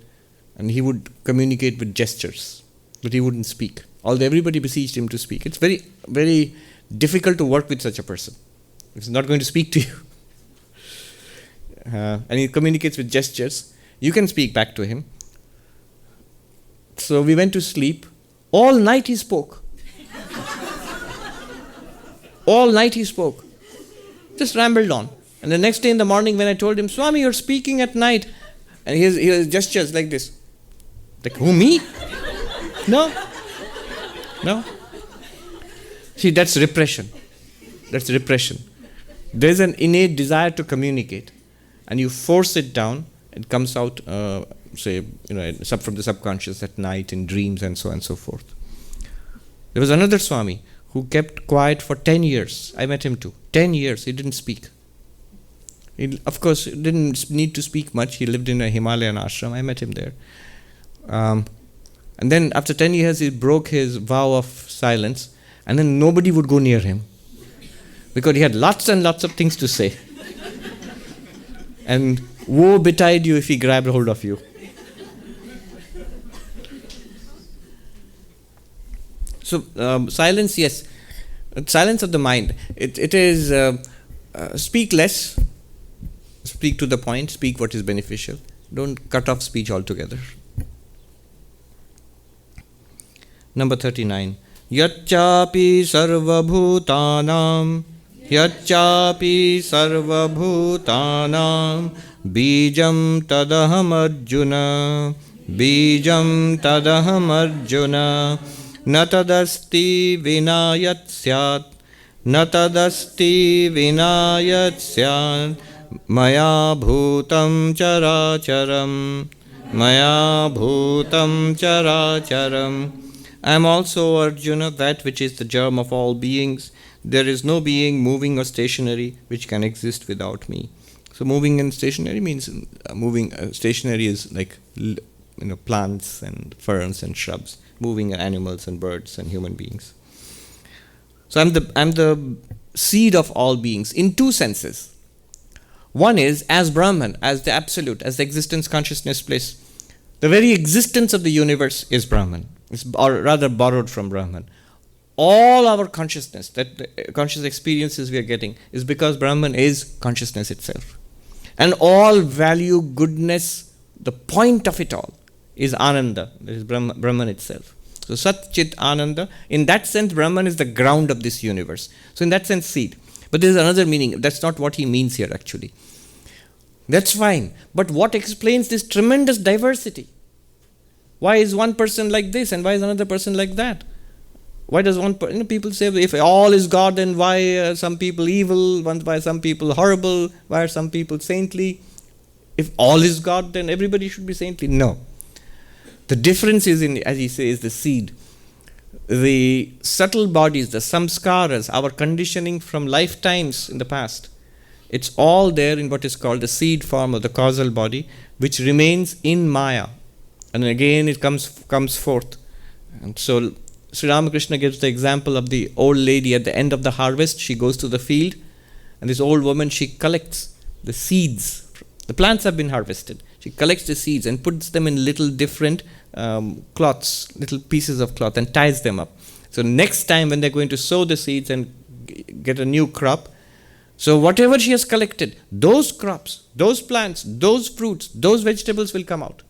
and he would communicate with gestures, but he wouldn't speak. Although everybody besieged him to speak. It's very, very difficult to work with such a person. He's not going to speak to you. And he communicates with gestures. You can speak back to him. So we went to sleep. All night he spoke. All night he spoke. Just rambled on. And the next day in the morning when I told him, Swami, you're speaking at night. And he has gestures like this. Like, who, me? No. See, that's repression. That's repression. There's an innate desire to communicate. And you force it down, it comes out, from the subconscious at night, in dreams and so on and so forth. There was another Swami who kept quiet for 10 years. I met him too. 10 years, he didn't speak. He, of course, didn't need to speak much. He lived in a Himalayan ashram. I met him there. And then after 10 years, he broke his vow of silence, and then nobody would go near him because he had lots and lots of things to say. And woe betide you if he grabbed hold of you. So silence, yes. Silence of the mind. It is speak less. Speak to the point, speak what is beneficial. Don't cut off speech altogether. Number 39. Yacchapi sarva-bhūtānaṁ bijam tadaham arjuna na tadasti vinayat syat maya bhūtam characharam. I am also, Arjuna, that which is the germ of all beings. There is no being moving or stationary which can exist without me. So moving and stationary means stationary is like plants and ferns and shrubs. Moving are animals and birds and human beings. So I'm the seed of all beings in two senses. One is as Brahman, as the absolute, as the existence consciousness place. The very existence of the universe is Brahman. Or rather borrowed from Brahman. All our consciousness, the conscious experiences we are getting, is because Brahman is consciousness itself. And all value, goodness, the point of it all is Ananda, that is Brahman itself. So Sat Chit Ananda, in that sense Brahman is the ground of this universe. So in that sense seed. But there is another meaning, that's not what he means here actually. That's fine. But what explains this tremendous diversity? Why is one person like this and why is another person like that? Why does people say if all is God, then why are some people evil, why are some people horrible, why are some people saintly? If all is God, then everybody should be saintly. No. The difference is in, as he says, the seed. The subtle bodies, the samskaras, our conditioning from lifetimes in the past, it's all there in what is called the seed form of the causal body, which remains in Maya. And again it comes forth. And so Sri Ramakrishna gives the example of the old lady at the end of the harvest. She goes to the field and this old woman, she collects the seeds. The plants have been harvested. She collects the seeds and puts them in little different cloths, little pieces of cloth, and ties them up. So next time when they're going to sow the seeds and get a new crop, so whatever she has collected, those crops, those plants, those fruits, those vegetables will come out.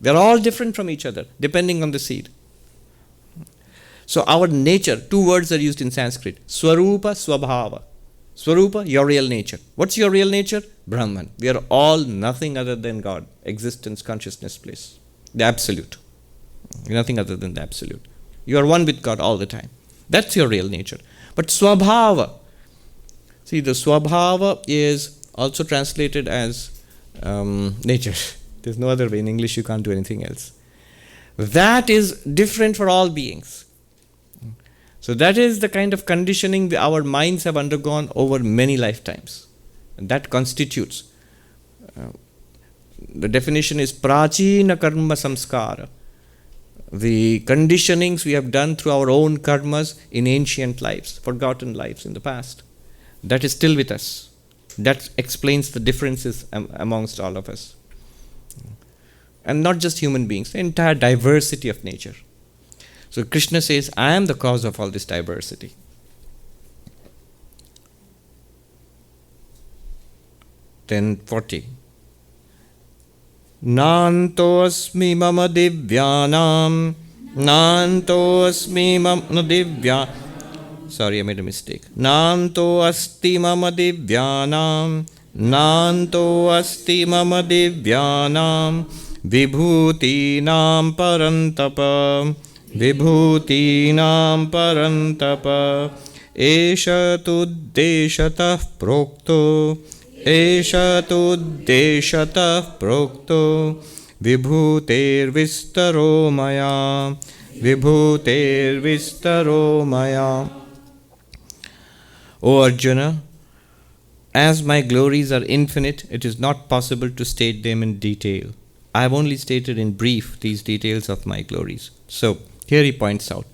They're all different from each other, depending on the seed. So our nature, two words are used in Sanskrit. Swarupa, Swabhava. Swarupa, your real nature. What's your real nature? Brahman. We are all nothing other than God. Existence, consciousness, bliss. The absolute. Nothing other than the absolute. You are one with God all the time. That's your real nature. But Swabhava. See, the Swabhava is also translated as nature. There's no other way. In English, you can't do anything else. That is different for all beings. So that is the kind of conditioning that our minds have undergone over many lifetimes. And that constitutes. The definition is prachina karma samskara. The conditionings we have done through our own karmas in ancient lives, forgotten lives in the past. That is still with us. That explains the differences amongst all of us. And not just human beings, the entire diversity of nature. So Krishna says, I am the cause of all this diversity. Then 40. Nāntosmi mama divyānām, nāntosmi mama divya. Sorry, I made a mistake. Nānto asti mama divyānām, nānto asti mama divyānām, vibhūtīnāṁ parantapa, vibhūtīnāṁ parantapa, eśa tuddeshatah prokto, eśa tuddeshatah prokto, vibhūter vistaro maya, vibhūter vistaro maya. O Arjuna, as my glories are infinite, it is not possible to state them in detail. I have only stated in brief these details of my glories. So, here he points out,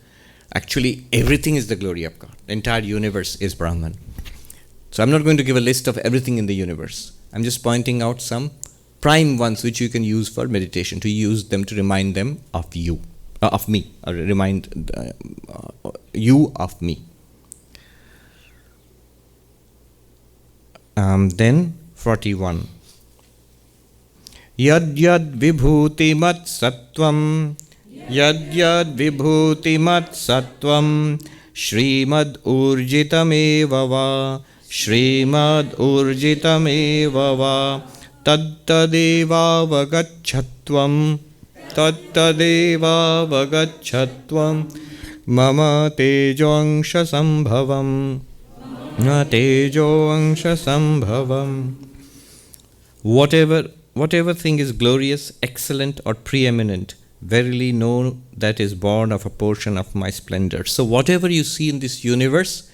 actually everything is the glory of God. The entire universe is Brahman. So I'm not going to give a list of everything in the universe. I'm just pointing out some prime ones which you can use for meditation, to use them to remind them of you, of me, or remind you of me. Then 41. Yad yad vibhuti mat sattvam, yad yad vibhuti mat sattvam, Śrīmad urjitameva va, Śrīmad urjitameva va, tattadeva vagachatvam, tattadeva vagachatvam, mama tejo angsha sambhavam, na tejo angsha sambhavam. Whatever thing is glorious, excellent or preeminent, verily know that is born of a portion of my splendor. So whatever you see in this universe,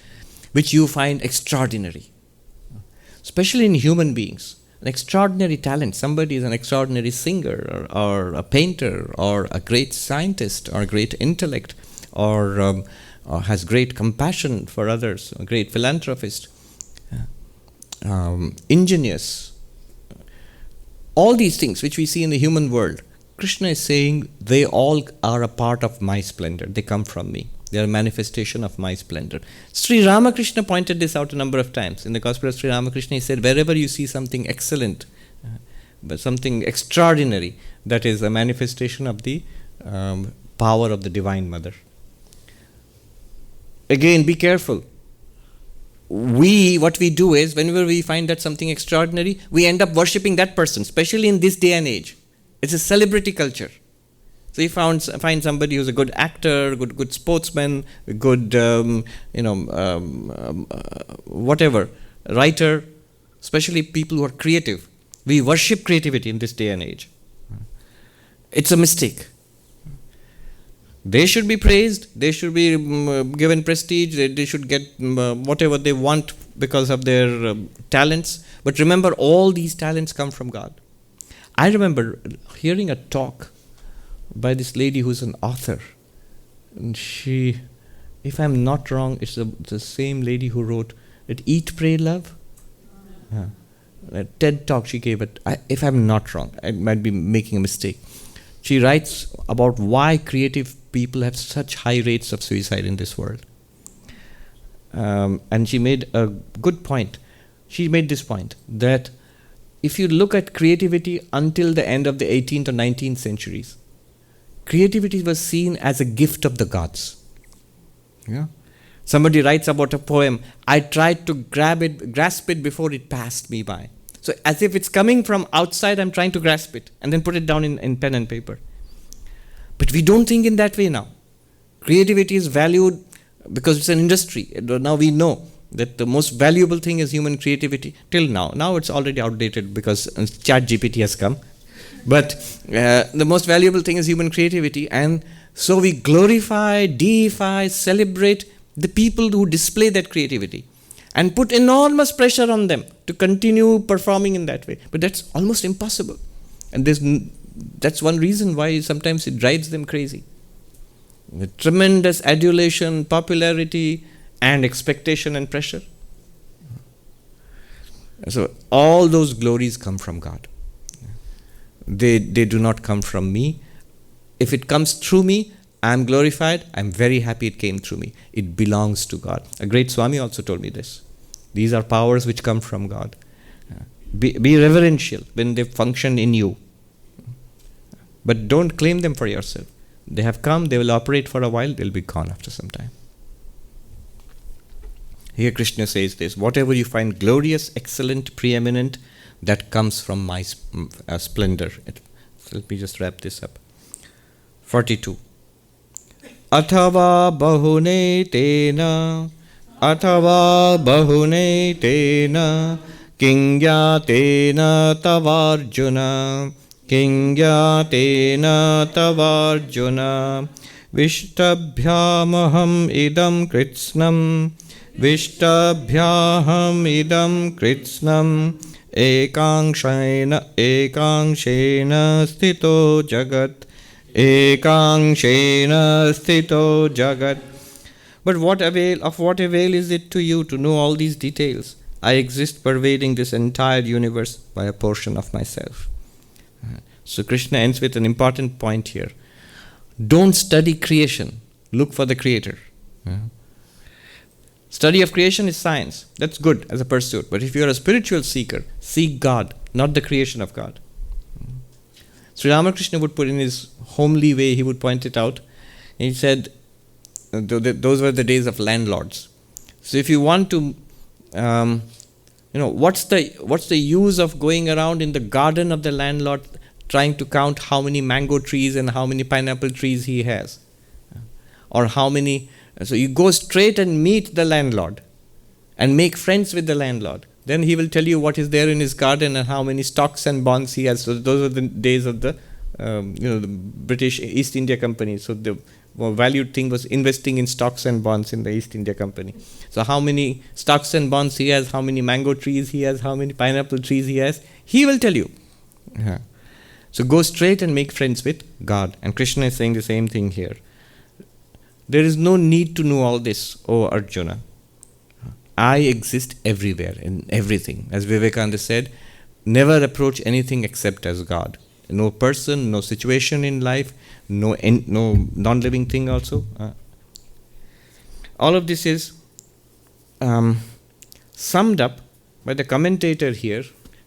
which you find extraordinary, especially in human beings, an extraordinary talent, somebody is an extraordinary singer or a painter or a great scientist or a great intellect or has great compassion for others, a great philanthropist, ingenious. All these things which we see in the human world, Krishna is saying they all are a part of my splendor. They come from me. They are a manifestation of my splendor. Sri Ramakrishna pointed this out a number of times. In the Gospel of Sri Ramakrishna, he said, wherever you see something excellent, but something extraordinary, that is a manifestation of the power of the Divine Mother. Again, be careful. What we do is, whenever we find that something extraordinary, we end up worshipping that person, especially in this day and age. It's a celebrity culture. So you find somebody who's a good actor, good sportsman, good whatever, writer, especially people who are creative. We worship creativity in this day and age. It's a mistake. They should be praised, they should be given prestige, they should get whatever they want because of their talents. But remember, all these talents come from God. I remember hearing a talk by this lady who's an author. And she, if I'm not wrong, it's the same lady who wrote it, Eat, Pray, Love. A TED talk she gave it. If I'm not wrong, I might be making a mistake. She writes about why creative people have such high rates of suicide in this world. And she made a good point. She made this point that if you look at creativity until the end of the 18th or 19th centuries, creativity was seen as a gift of the gods. Yeah. Somebody writes about a poem, I tried to grasp it before it passed me by. So as if it's coming from outside, I'm trying to grasp it and then put it down in pen and paper. But we don't think in that way now. Creativity is valued because it's an industry. Now we know that the most valuable thing is human creativity till now. Now it's already outdated because ChatGPT has come. But the most valuable thing is human creativity, and so we glorify, deify, celebrate the people who display that creativity and put enormous pressure on them to continue performing in that way. But that's almost impossible. And that's one reason why sometimes it drives them crazy. With tremendous adulation, popularity, and expectation and pressure. So all those glories come from God. They do not come from me. If it comes through me, I am glorified. I am very happy it came through me. It belongs to God. A great Swami also told me this. These are powers which come from God. Be reverential when they function in you. But don't claim them for yourself. They have come, they will operate for a while, they'll be gone after some time. Here Krishna says this, whatever you find glorious, excellent, preeminent, that comes from my splendor. Let me just wrap this up. 42. Athava bahune tena, kingyatena tavarjuna, kingyatena tavarjuna, vishtabhyamaham idam kritsnam, vishtabhyaham idam kritsnam, ekanshena sthito jagat, ekanshena sthito jagat. But what avail is it to you to know all these details? I exist pervading this entire universe by a portion of myself. So Krishna ends with an important point here. Don't study creation. Look for the Creator. Study of creation is science. That's good as a pursuit. But if you are a spiritual seeker, seek God, not the creation of God. Sri Ramakrishna would put in his homely way, he would point it out. He said, those were the days of landlords. So if you want to, what's the use of going around in the garden of the landlord trying to count how many mango trees and how many pineapple trees he has? Or how many... So you go straight and meet the landlord and make friends with the landlord. Then he will tell you what is there in his garden and how many stocks and bonds he has. So those are the days of the British East India Company. So the more valued thing was investing in stocks and bonds in the East India Company. So how many stocks and bonds he has, how many mango trees he has, how many pineapple trees he has, he will tell you. So go straight and make friends with God. And Krishna is saying the same thing here. There is no need to know all this, O Arjuna. I exist everywhere, in everything. As Vivekananda said, never approach anything except as God. No person, no situation in life, no non-living thing also. All of this is summed up by the commentator here.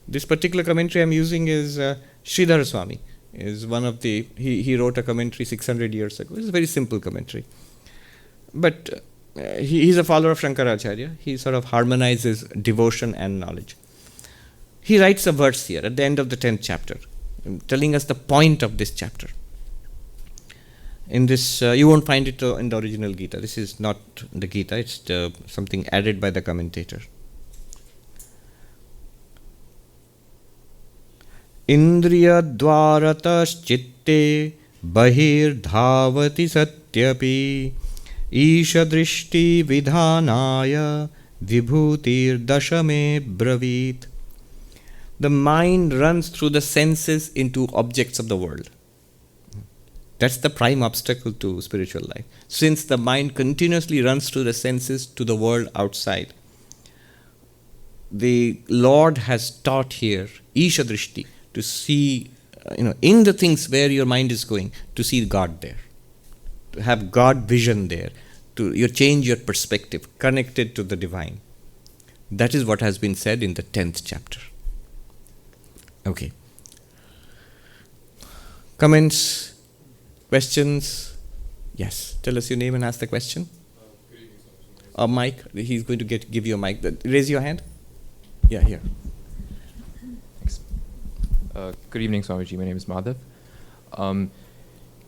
This particular commentary I'm using is Sridhar Swami. Is one of the he wrote a commentary 600 years ago. It's a very simple commentary. But he's a follower of Shankaracharya. He sort of harmonizes devotion and knowledge. He writes a verse here at the end of the 10th chapter, telling us the point of this chapter. In this, you won't find it in the original Gita. This is not the Gita. It's something added by the commentator. Indriya dvaratas chitte bahir dhavati satyapi Isha drishti vidhanaya vibhutir dashame bravit. The mind runs through the senses into objects of the world. That's the prime obstacle to spiritual life. Since the mind continuously runs through the senses to the world outside, the Lord has taught here, Isha drishti, to see, in the things where your mind is going, to see God there. To have God vision there, you change your perspective, connected to the divine. That is what has been said in the 10th chapter. Okay. Comments? Questions? Yes. Tell us your name and ask the question. A mic. He's going to give you a mic. Raise your hand. Yeah, here. Thanks. Good evening, Swamiji. My name is Madhav.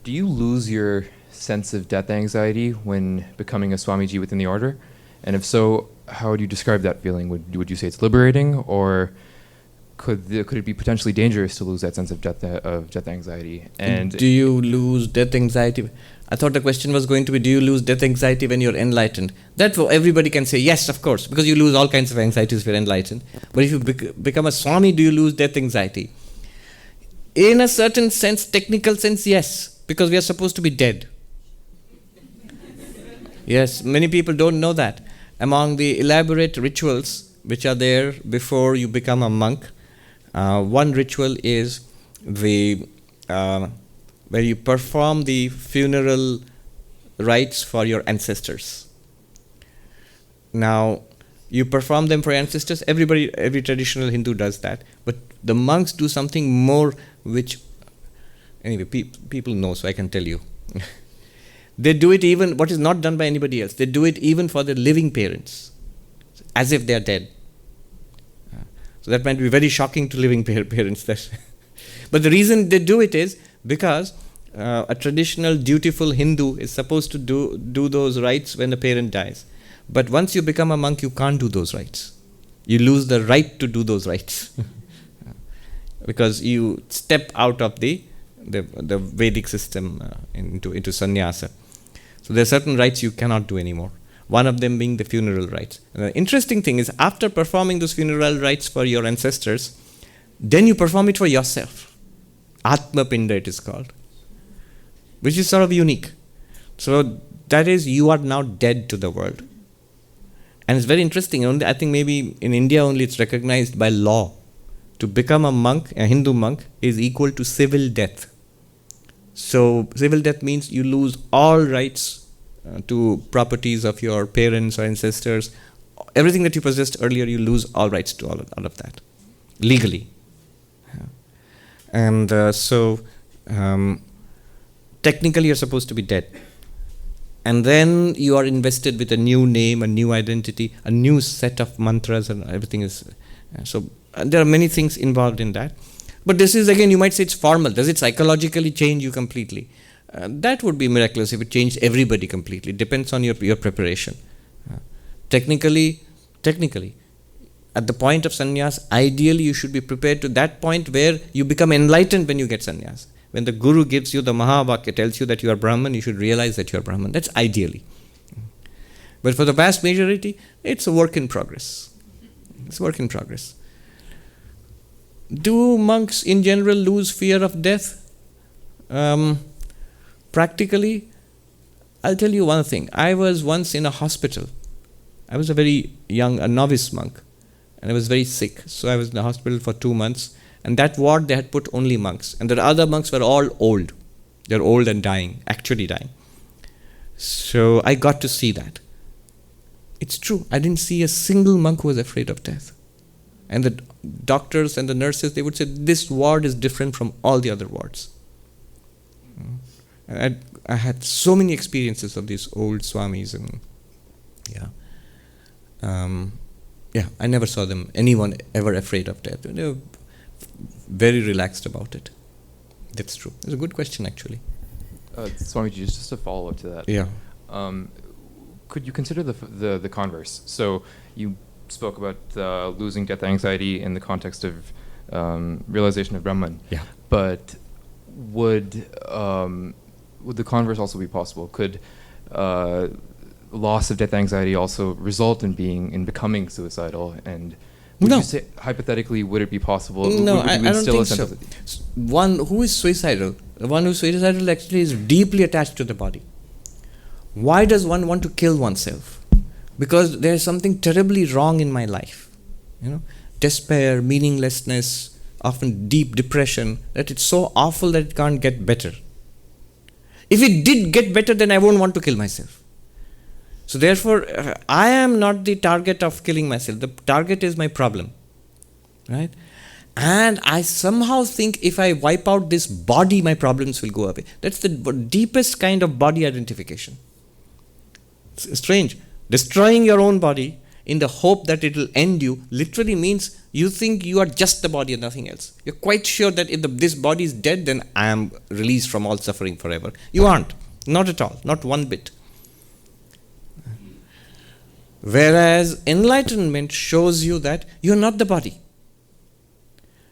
Do you lose your sense of death anxiety when becoming a Swamiji within the order? And if so, how would you describe that feeling? Would you say it's liberating, or could it be potentially dangerous to lose that sense of death anxiety? And do you lose death anxiety? I thought the question was going to be, do you lose death anxiety when you're enlightened? That everybody can say, yes, of course, because you lose all kinds of anxieties if you're enlightened. But if you become a Swami, do you lose death anxiety? In a certain sense, technical sense, yes, because we are supposed to be dead. Yes, many people don't know that. Among the elaborate rituals which are there before you become a monk, one ritual is where you perform the funeral rites for your ancestors. Now, you perform them for your ancestors. Every traditional Hindu does that. But the monks do something more, which, anyway, people know, so I can tell you. They do it even, what is not done by anybody else, they do it even for their living parents, as if they are dead. So that might be very shocking to living parents. But the reason they do it is because a traditional dutiful Hindu is supposed to do those rites when a parent dies. But once you become a monk, you can't do those rites. You lose the right to do those rites. Because you step out of the Vedic system into sannyasa. So there are certain rites you cannot do anymore. One of them being the funeral rites. And the interesting thing is, after performing those funeral rites for your ancestors, then you perform it for yourself. Atma Pinda it is called. Which is sort of unique. So that is, you are now dead to the world. And it's very interesting. I think maybe in India only it's recognized by law. To become a monk, a Hindu monk, is equal to civil death. So civil death means you lose all rights to properties of your parents or ancestors. Everything that you possessed earlier, you lose all rights to all of that, legally. And technically you're supposed to be dead. And then you are invested with a new name, a new identity, a new set of mantras, and everything is... there are many things involved in that. But this is, again, you might say it's formal. Does it psychologically change you completely? That would be miraculous if it changed everybody completely. It depends on your preparation. Technically, at the point of sannyas, ideally you should be prepared to that point where you become enlightened when you get sannyas. When the Guru gives you the Mahavakya, tells you that you are Brahman, you should realize that you are Brahman. That's ideally. But for the vast majority, it's a work in progress. It's a work in progress. Do monks in general lose fear of death? Practically, I'll tell you one thing. I was once in a hospital. I was a very young, a novice monk, and I was very sick. So I was in the hospital for 2 months. And that ward, they had put only monks. And the other monks were all old. They're old and dying, actually dying. So I got to see that. It's true. I didn't see a single monk who was afraid of death. And the doctors and the nurses, they would say, this ward is different from all the other wards. And I had so many experiences of these old swamis. And I never saw anyone ever afraid of death. They were very relaxed about it. That's true. It's a good question, actually. Swamiji, just a follow-up to that. Yeah. Could you consider the converse? So you spoke about losing death anxiety in the context of realization of Brahman. Yeah. But would the converse also be possible? Could loss of death anxiety also result in becoming suicidal? And would you say, hypothetically, would it be possible? No, I don't think so. One who is suicidal, the one who is suicidal actually is deeply attached to the body. Why does one want to kill oneself? Because there is something terribly wrong in my life. Despair, meaninglessness, often deep depression, that it's so awful that it can't get better. If it did get better, then I won't want to kill myself. So therefore, I am not the target of killing myself. The target is my problem, right? And I somehow think if I wipe out this body, my problems will go away. That's the deepest kind of body identification. It's strange. Destroying your own body in the hope that it will end you literally means you think you are just the body and nothing else. You're quite sure that if this body is dead, then I am released from all suffering forever. You aren't. Not at all. Not one bit. Whereas enlightenment shows you that you're not the body.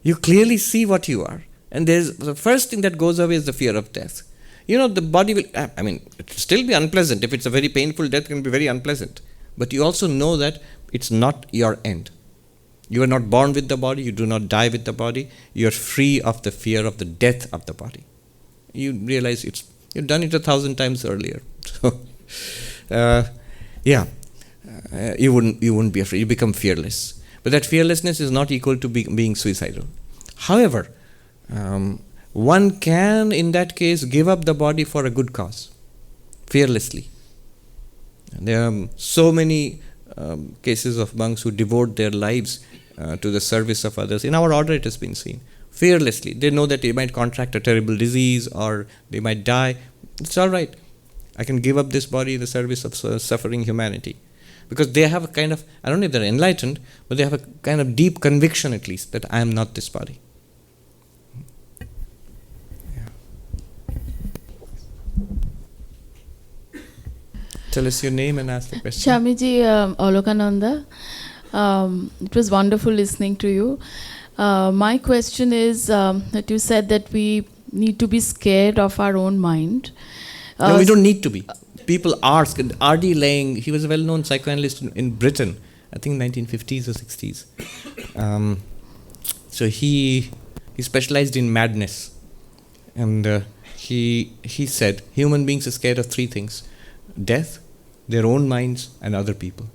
You clearly see what you are. And the first thing that goes away is the fear of death. The body will, it will still be unpleasant. If it's a very painful death, it can be very unpleasant. But you also know that it's not your end. You are not born with the body. You do not die with the body. You are free of the fear of the death of the body. You realize you've done it 1,000 times earlier. So, you wouldn't be afraid. You become fearless. But that fearlessness is not equal to being suicidal. However, one can, in that case, give up the body for a good cause, fearlessly. There are so many cases of monks who devote their lives to the service of others. In our order, it has been seen. Fearlessly. They know that they might contract a terrible disease or they might die. It's all right. I can give up this body in the service of suffering humanity. Because they have a kind of, I don't know if they're enlightened, but they have a kind of deep conviction at least that I am not this body. Tell us your name and ask the question. Swamiji, Alokananda, it was wonderful listening to you. My question is that you said that we need to be scared of our own mind. No, we don't need to be. People ask. R.D. Laing, he was a well-known psychoanalyst in Britain, I think 1950s or 60s. So he specialized in madness. And he said, human beings are scared of 3 things. Death, their own minds, and other people.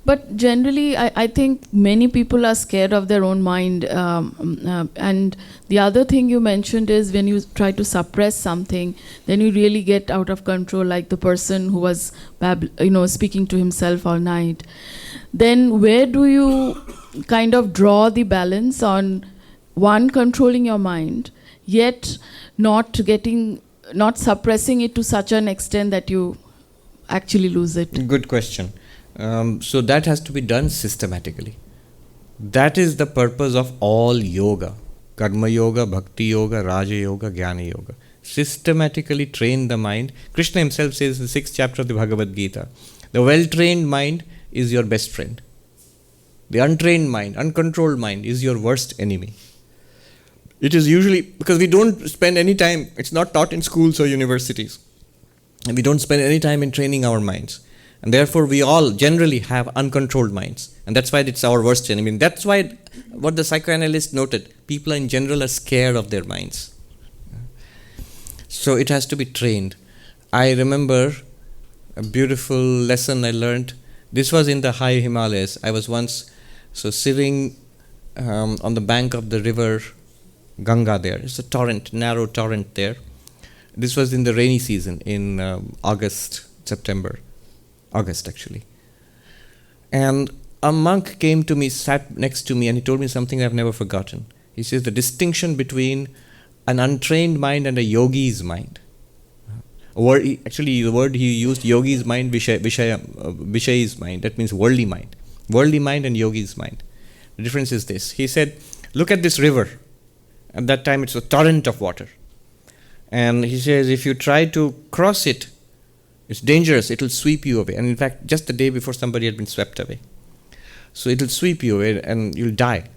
But generally, I think many people are scared of their own mind. And the other thing you mentioned is when you try to suppress something, then you really get out of control, like the person who was, speaking to himself all night. Then where do you kind of draw the balance on one, controlling your mind, yet not suppressing it to such an extent that you actually lose it? Good question. So that has to be done systematically. That is the purpose of all yoga. Karma yoga, bhakti yoga, raja yoga, jnana yoga. Systematically train the mind. Krishna himself says in the 6th chapter of the Bhagavad Gita, the well-trained mind is your best friend. The untrained mind, uncontrolled mind is your worst enemy. It is usually, because we don't spend any time, it's not taught in schools or universities. And we don't spend any time in training our minds. And therefore, we all generally have uncontrolled minds. And that's why it's our worst enemy. And that's why what the psychoanalyst noted, people in general are scared of their minds. So it has to be trained. I remember a beautiful lesson I learned. This was in the high Himalayas. I was once sitting on the bank of the river Ganga there. It's a torrent, narrow torrent there. This was in the rainy season, in August actually. And a monk came to me, sat next to me, and he told me something I've never forgotten. He says the distinction between an untrained mind and a yogi's mind. Actually, the word he used, yogi's mind, vishayi's mind. That means worldly mind. Worldly mind and yogi's mind. The difference is this. He said, look at this river. At that time, it's a torrent of water. And he says, if you try to cross it, it's dangerous. It will sweep you away. And in fact, just the day before, somebody had been swept away. So it will sweep you away and you'll die.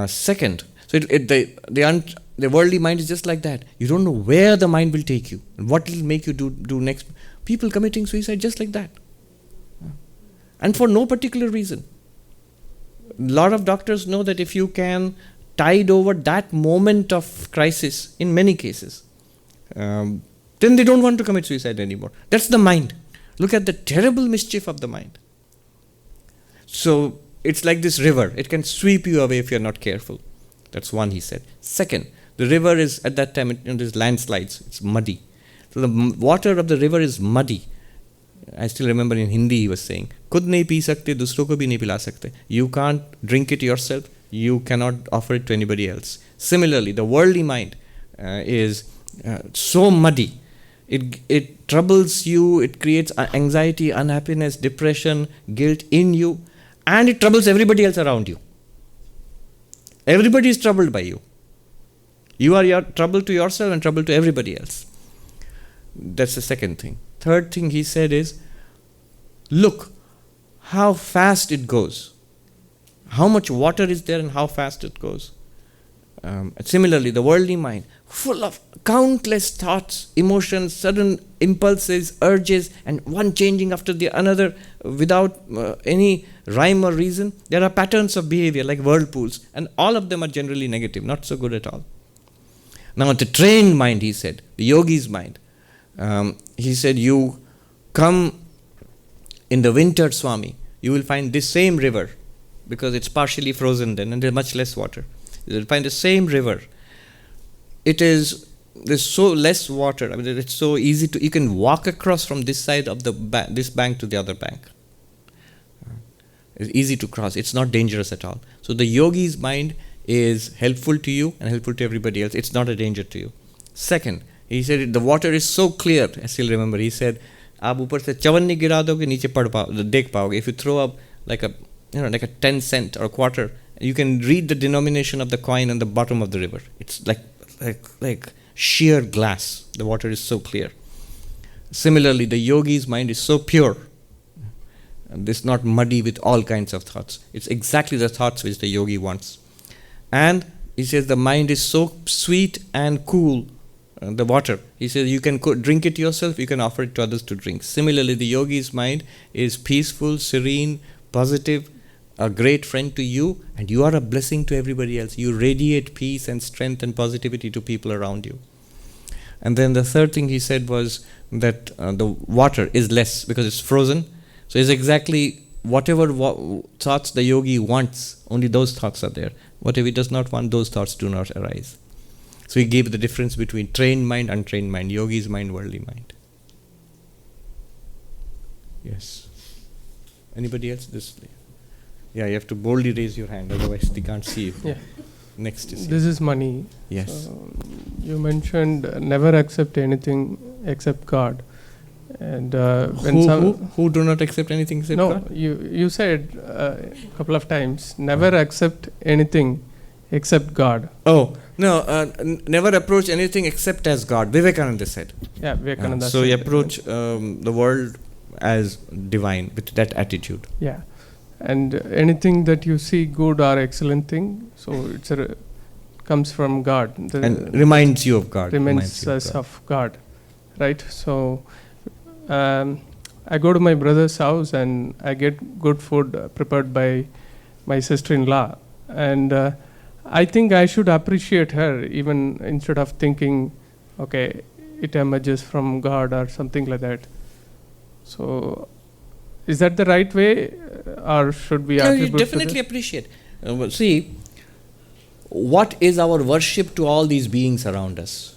Second, so the worldly mind is just like that. You don't know where the mind will take you and what it will make you do next. People committing suicide just like that. And for no particular reason. A lot of doctors know that if you can tide over that moment of crisis, in many cases, then they don't want to commit suicide anymore. That's the mind. Look at the terrible mischief of the mind. So it's like this river. It can sweep you away if you're not careful. That's one, he said. Second, the river is, at that time, there's landslides. It's muddy. So the water of the river is muddy. I still remember in Hindi he was saying, "Khud nahi pee sakte, dusro ko bhi nahi pila sakte." You can't drink it yourself. You cannot offer it to anybody else. Similarly, the worldly mind is so muddy. It troubles you. It creates anxiety, unhappiness, depression, guilt in you. And it troubles everybody else around you. Everybody is troubled by you. You are trouble to yourself and trouble to everybody else. That's the second thing. Third thing he said is, look how fast it goes. How much water is there and how fast it goes. Similarly, the worldly mind, full of countless thoughts, emotions, sudden impulses, urges, and one changing after the another without any rhyme or reason. There are patterns of behavior like whirlpools, and all of them are generally negative, not so good at all. Now, the trained mind, he said, the yogi's mind, he said, you come in the winter, Swami, you will find this same river, because it's partially frozen then, and there's much less water. You will find the same river. There's so less water. I mean, it's so easy you can walk across from this side of this bank to the other bank. It's easy to cross. It's not dangerous at all. So the yogi's mind is helpful to you and helpful to everybody else. It's not a danger to you. Second, he said the water is so clear. I still remember. He said, "Aap upar se chawan nahi gira doge, niche dekh paoge." If you throw up like a 10 cent or a quarter, you can read the denomination of the coin on the bottom of the river. It's like sheer glass. The water is so clear. Similarly, the yogi's mind is so pure. And it's not muddy with all kinds of thoughts. It's exactly the thoughts which the yogi wants. And he says the mind is so sweet and cool, the water. He says you can drink it yourself, you can offer it to others to drink. Similarly, the yogi's mind is peaceful, serene, positive, a great friend to you, and you are a blessing to everybody else. You radiate peace and strength and positivity to people around you. And then the third thing he said was that the water is less because it's frozen. So it's exactly whatever thoughts the yogi wants, only those thoughts are there. Whatever he does not want, those thoughts do not arise. So he gave the difference between trained mind, untrained mind, yogi's mind, worldly mind. Yes. Anybody else? Yeah, you have to boldly raise your hand, otherwise they can't see you. Yeah. Next is This is Mani. Yes. So, you mentioned never accept anything except God. And who do not accept anything except God? You said a couple of times, never accept anything except God. Oh, no, never approach anything except as God. Vivekananda said. Yeah, Vivekananda So said you approach the world as divine with that attitude. Yeah. And anything that you see good or excellent thing, so it's comes from God. And reminds you of God. Reminds us of God. Right? So I go to my brother's house and I get good food prepared by my sister-in-law. And I think I should appreciate her even instead of thinking, okay, it emerges from God or something like that. So is that the right way, or should we attribute? No, you definitely appreciate. See, what is our worship to all these beings around us?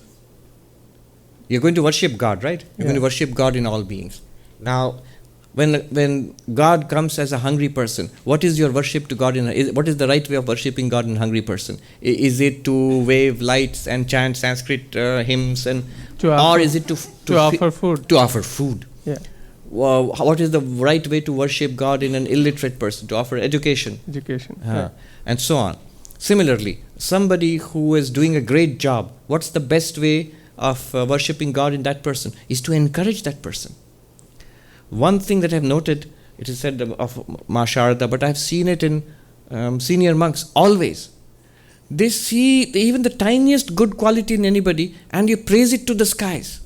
You're going to worship God, right? You're going to worship God in all beings. Now, when God comes as a hungry person, what is your worship to God? What is the right way of worshipping God in a hungry person? Is it to wave lights and chant Sanskrit hymns, or is it to offer food? To offer food. Yeah. What is the right way to worship God in an illiterate person? To offer education. And so on. Similarly, somebody who is doing a great job, what's the best way of worshipping God in that person? Is to encourage that person. One thing that I've noted, it is said of Ma Sharda, but I've seen it in senior monks always. They see even the tiniest good quality in anybody and you praise it to the skies.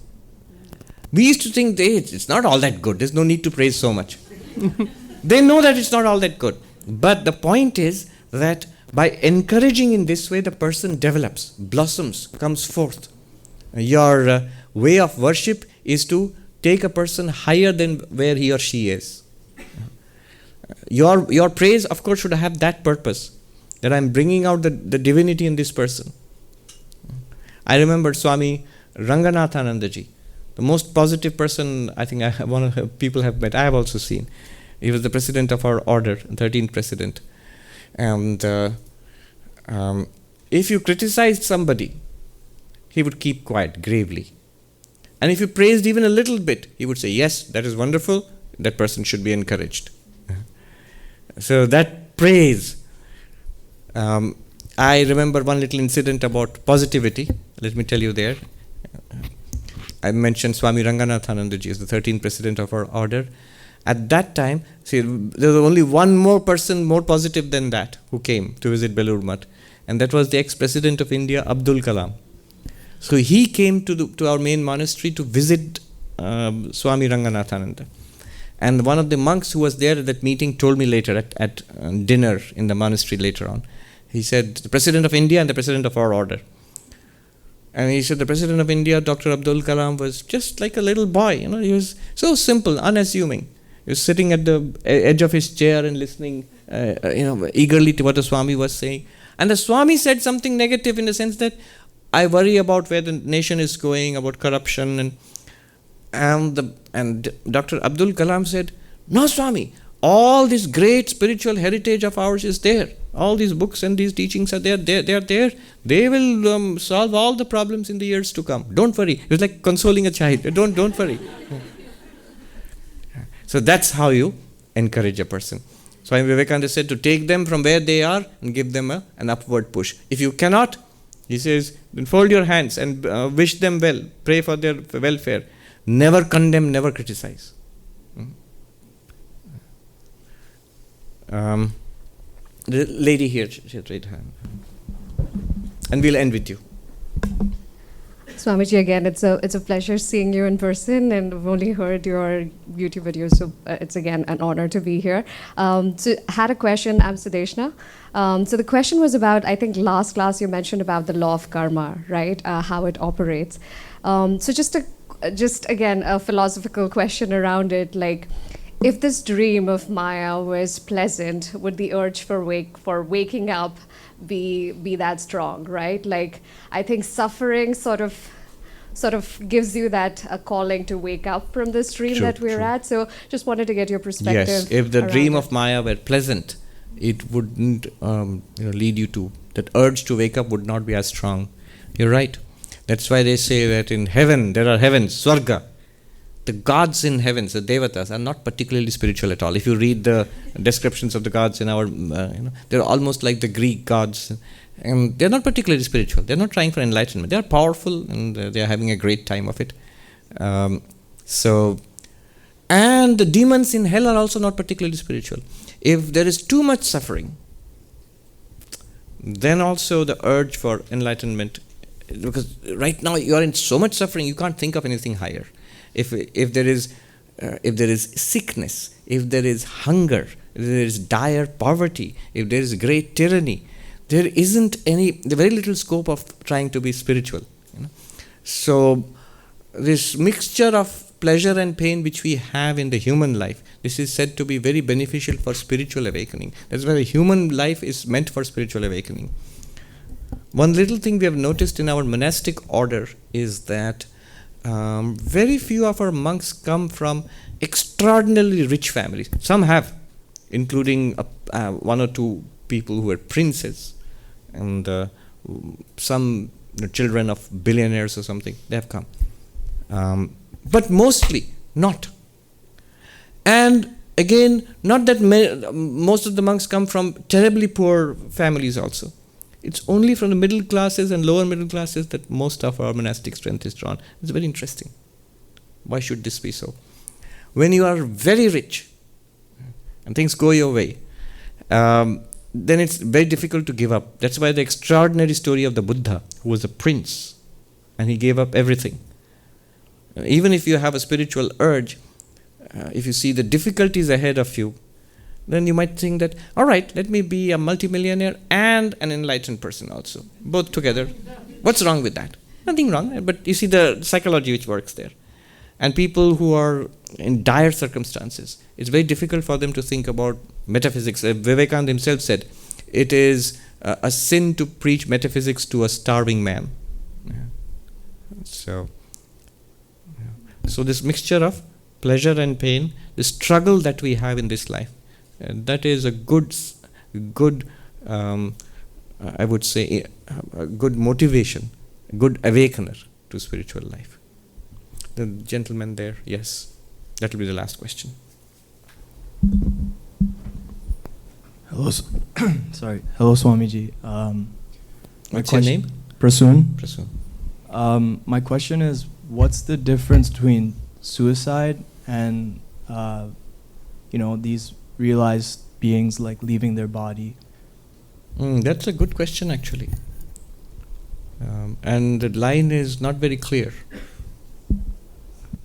We used to think it's not all that good. There's no need to praise so much. They know that it's not all that good. But the point is that by encouraging in this way, the person develops, blossoms, comes forth. Your way of worship is to take a person higher than where he or she is. Your praise, of course, should have that purpose, that I'm bringing out the divinity in this person. I remember Swami Ranganathananda ji, the most positive person I think people have met. I have also seen. He was the president of our order, 13th president. And if you criticized somebody, he would keep quiet gravely. And if you praised even a little bit, he would say, yes, that is wonderful, that person should be encouraged. So that praise, I remember one little incident about positivity. Let me tell you there. I mentioned Swami Ranganathananda ji is the 13th president of our order. At that time, see, there was only one more person more positive than that who came to visit Belur Math, and that was the ex-president of India, Abdul Kalam. So he came to our main monastery to visit Swami Ranganathananda. And one of the monks who was there at that meeting told me later at dinner in the monastery later on. He said, the president of India and the president of our order. And he said, the president of India, Dr. Abdul Kalam, was just like a little boy. He was so simple, unassuming. He was sitting at the edge of his chair and listening, eagerly to what the Swami was saying. And the Swami said something negative in the sense that, I worry about where the nation is going, about corruption. And Dr. Abdul Kalam said, no, Swami, all this great spiritual heritage of ours is there. All these books and these teachings are there. They are there. They will solve all the problems in the years to come. Don't worry. It was like consoling a child. Don't worry. So that's how you encourage a person. Swami Vivekananda said to take them from where they are and give them an upward push. If you cannot, he says, then fold your hands and wish them well. Pray for their welfare. Never condemn, never criticize. The lady here, she had raised her hand. And we'll end with you. Swamiji, again, it's a pleasure seeing you in person, and I've only heard your YouTube videos, so it's again an honor to be here. So I had a question, I'm Sudeshna. So the question was about, I think last class you mentioned about the law of karma, right? How it operates. So just again, a philosophical question around it, like, if this dream of Maya was pleasant, would the urge for waking up be that strong, right? Like, I think suffering sort of gives you that calling to wake up from this dream True, that we're true. at. So just wanted to get your perspective. Yes, if the around dream it. of Maya were pleasant, it wouldn't lead you to, that urge to wake up would not be as strong. You're right. That's why they say that in heaven, there are heavens, Swarga. The gods in heavens, the devatas, are not particularly spiritual at all. If you read the descriptions of the gods in our, they're almost like the Greek gods. And they're not particularly spiritual. They're not trying for enlightenment. They're powerful and they're having a great time of it. And the demons in hell are also not particularly spiritual. If there is too much suffering, then also the urge for enlightenment, because right now you are in so much suffering, you can't think of anything higher. If there is sickness, if there is hunger, if there is dire poverty, if there is great tyranny, there isn't very little scope of trying to be spiritual. So this mixture of pleasure and pain which we have in the human life, this is said to be very beneficial for spiritual awakening. That's why the human life is meant for spiritual awakening. One little thing we have noticed in our monastic order is that very few of our monks come from extraordinarily rich families. Some have, including one or two people who were princes, and some children of billionaires or something. They have come. But mostly not. And again, not that most of the monks come from terribly poor families also. It's only from the middle classes and lower middle classes that most of our monastic strength is drawn. It's very interesting. Why should this be so? When you are very rich and things go your way, then it's very difficult to give up. That's why the extraordinary story of the Buddha, who was a prince, and he gave up everything. Even if you have a spiritual urge, if you see the difficulties ahead of you, then you might think that, all right, let me be a multimillionaire and an enlightened person also, both together. What's wrong with that? Nothing wrong, but you see the psychology which works there. And people who are in dire circumstances, it's very difficult for them to think about metaphysics. Vivekananda himself said, it is a sin to preach metaphysics to a starving man. So this mixture of pleasure and pain, the struggle that we have in this life, that is a good I would say, a good motivation, a good awakener to spiritual life. The gentleman there, yes. That will be the last question. Hello, sorry. Hello, Swamiji. What's your name? Prasoon. Prasoon. My question is, what's the difference between suicide and, these realized beings like leaving their body? That's a good question, actually. And the line is not very clear.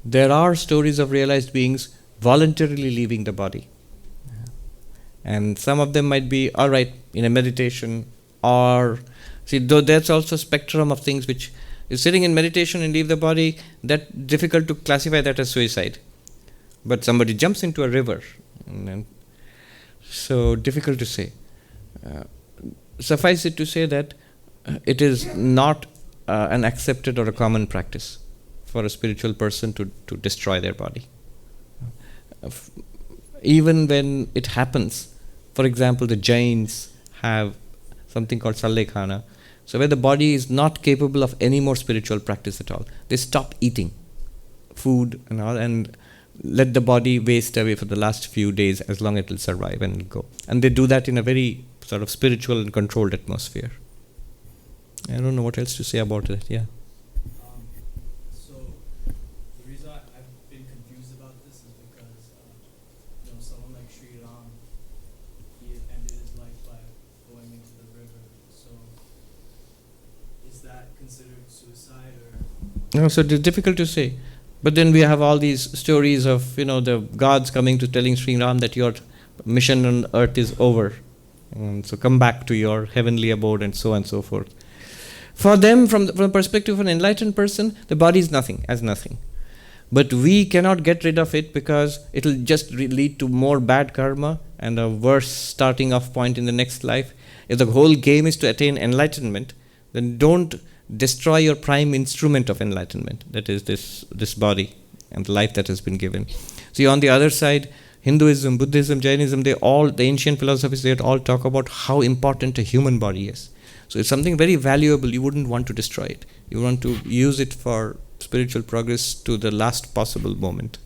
There are stories of realized beings voluntarily leaving the body. And some of them might be, all right, in a meditation, or, see, though there's also a spectrum of things which is sitting in meditation and leave the body, that's difficult to classify that as suicide. But somebody jumps into a river, and so difficult to say. Suffice it to say that it is not an accepted or a common practice for a spiritual person to destroy their body. Even when it happens, for example, the Jains have something called sallekhana, so where the body is not capable of any more spiritual practice at all. They stop eating food and all, and let the body waste away for the last few days as long as it will survive and go. And they do that in a very sort of spiritual and controlled atmosphere. I don't know what else to say about it. Yeah. So the reason I've been confused about this is because someone like śhrīr, he ended his life by going into the river. So is that considered suicide or? No, so it's difficult to say. But then we have all these stories of the gods coming to telling Sriram that your mission on earth is over. So come back to your heavenly abode and so on and so forth. For them, from the perspective of an enlightened person, the body is nothing, as nothing. But we cannot get rid of it because it will just lead to more bad karma and a worse starting off point in the next life. If the whole game is to attain enlightenment, then don't destroy your prime instrument of enlightenment, that is this body and the life that has been given. See, on the other side, Hinduism, Buddhism, Jainism, the ancient philosophies, they all talk about how important a human body is. So it's something very valuable. You wouldn't want to destroy it. You want to use it for spiritual progress to the last possible moment.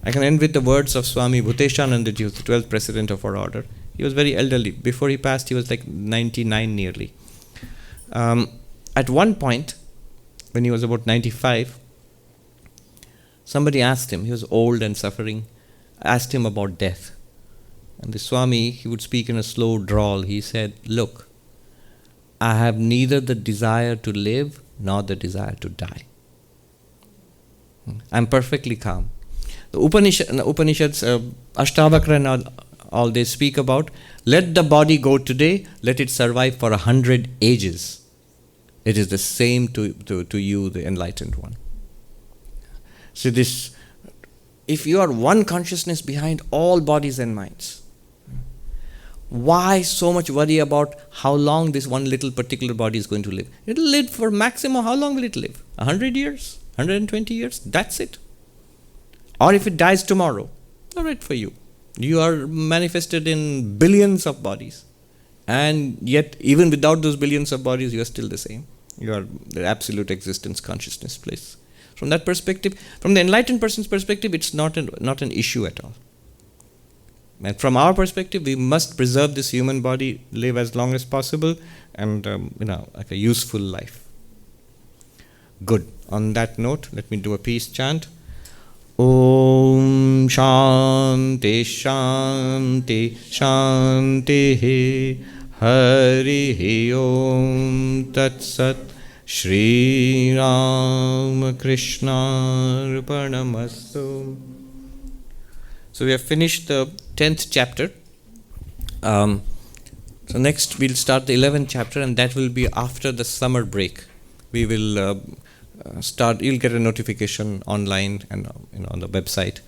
I can end with the words of Swami Bhuteshananda, who was the 12th president of our order. He was very elderly. Before he passed, he was like 99 nearly. At one point, when he was about 95, somebody asked him, he was old and suffering, asked him about death. And the Swami, he would speak in a slow drawl. He said, "Look, I have neither the desire to live nor the desire to die. I'm perfectly calm." The Upanishads, Ashtavakra and all they speak about, let the body go today, let it survive for 100 ages. It is the same to you, the enlightened one. So this, if you are one consciousness behind all bodies and minds, why so much worry about how long this one little particular body is going to live? It will live for maximum, how long will it live? 100 years? 120 years? That's it. Or if it dies tomorrow, all right for you. You are manifested in billions of bodies. And yet, even without those billions of bodies, you are still the same. You are the absolute existence consciousness place. From that perspective, from the enlightened person's perspective, it's not an issue at all. And from our perspective, we must preserve this human body, live as long as possible, and like a useful life. Good. On that note, let me do a peace chant. Om Shanti Shanti Shanti Hari Om Tat Sat Shri Ram Krishna Arpanamastu. So we have finished the 10th chapter. So next we'll start the 11th chapter, and that will be after the summer break. We will you'll get a notification online and on the website.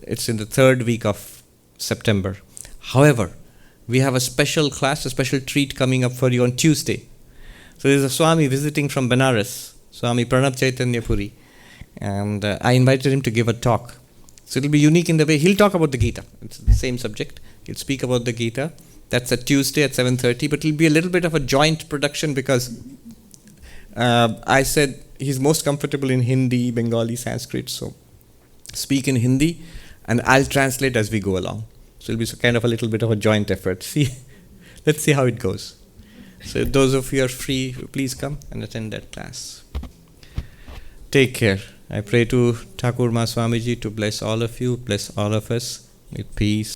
It's in the 3rd week of September. However, we have a special class, a special treat coming up for you on Tuesday. So there's a Swami visiting from Benares, Swami Pranab Chaitanya Puri, and I invited him to give a talk. So it'll be unique in the way he'll talk about the Gita. It's the same subject. He'll speak about the Gita. That's a Tuesday at 7:30, but it'll be a little bit of a joint production because I said he's most comfortable in Hindi, Bengali, Sanskrit, so speak in Hindi and I'll translate as we go along. So it'll be kind of a little bit of a joint effort. Let's see how it goes. So those of you who are free, please come and attend that class. Take care. I pray to Thakur Ma Swamiji to bless all of you, bless all of us with peace.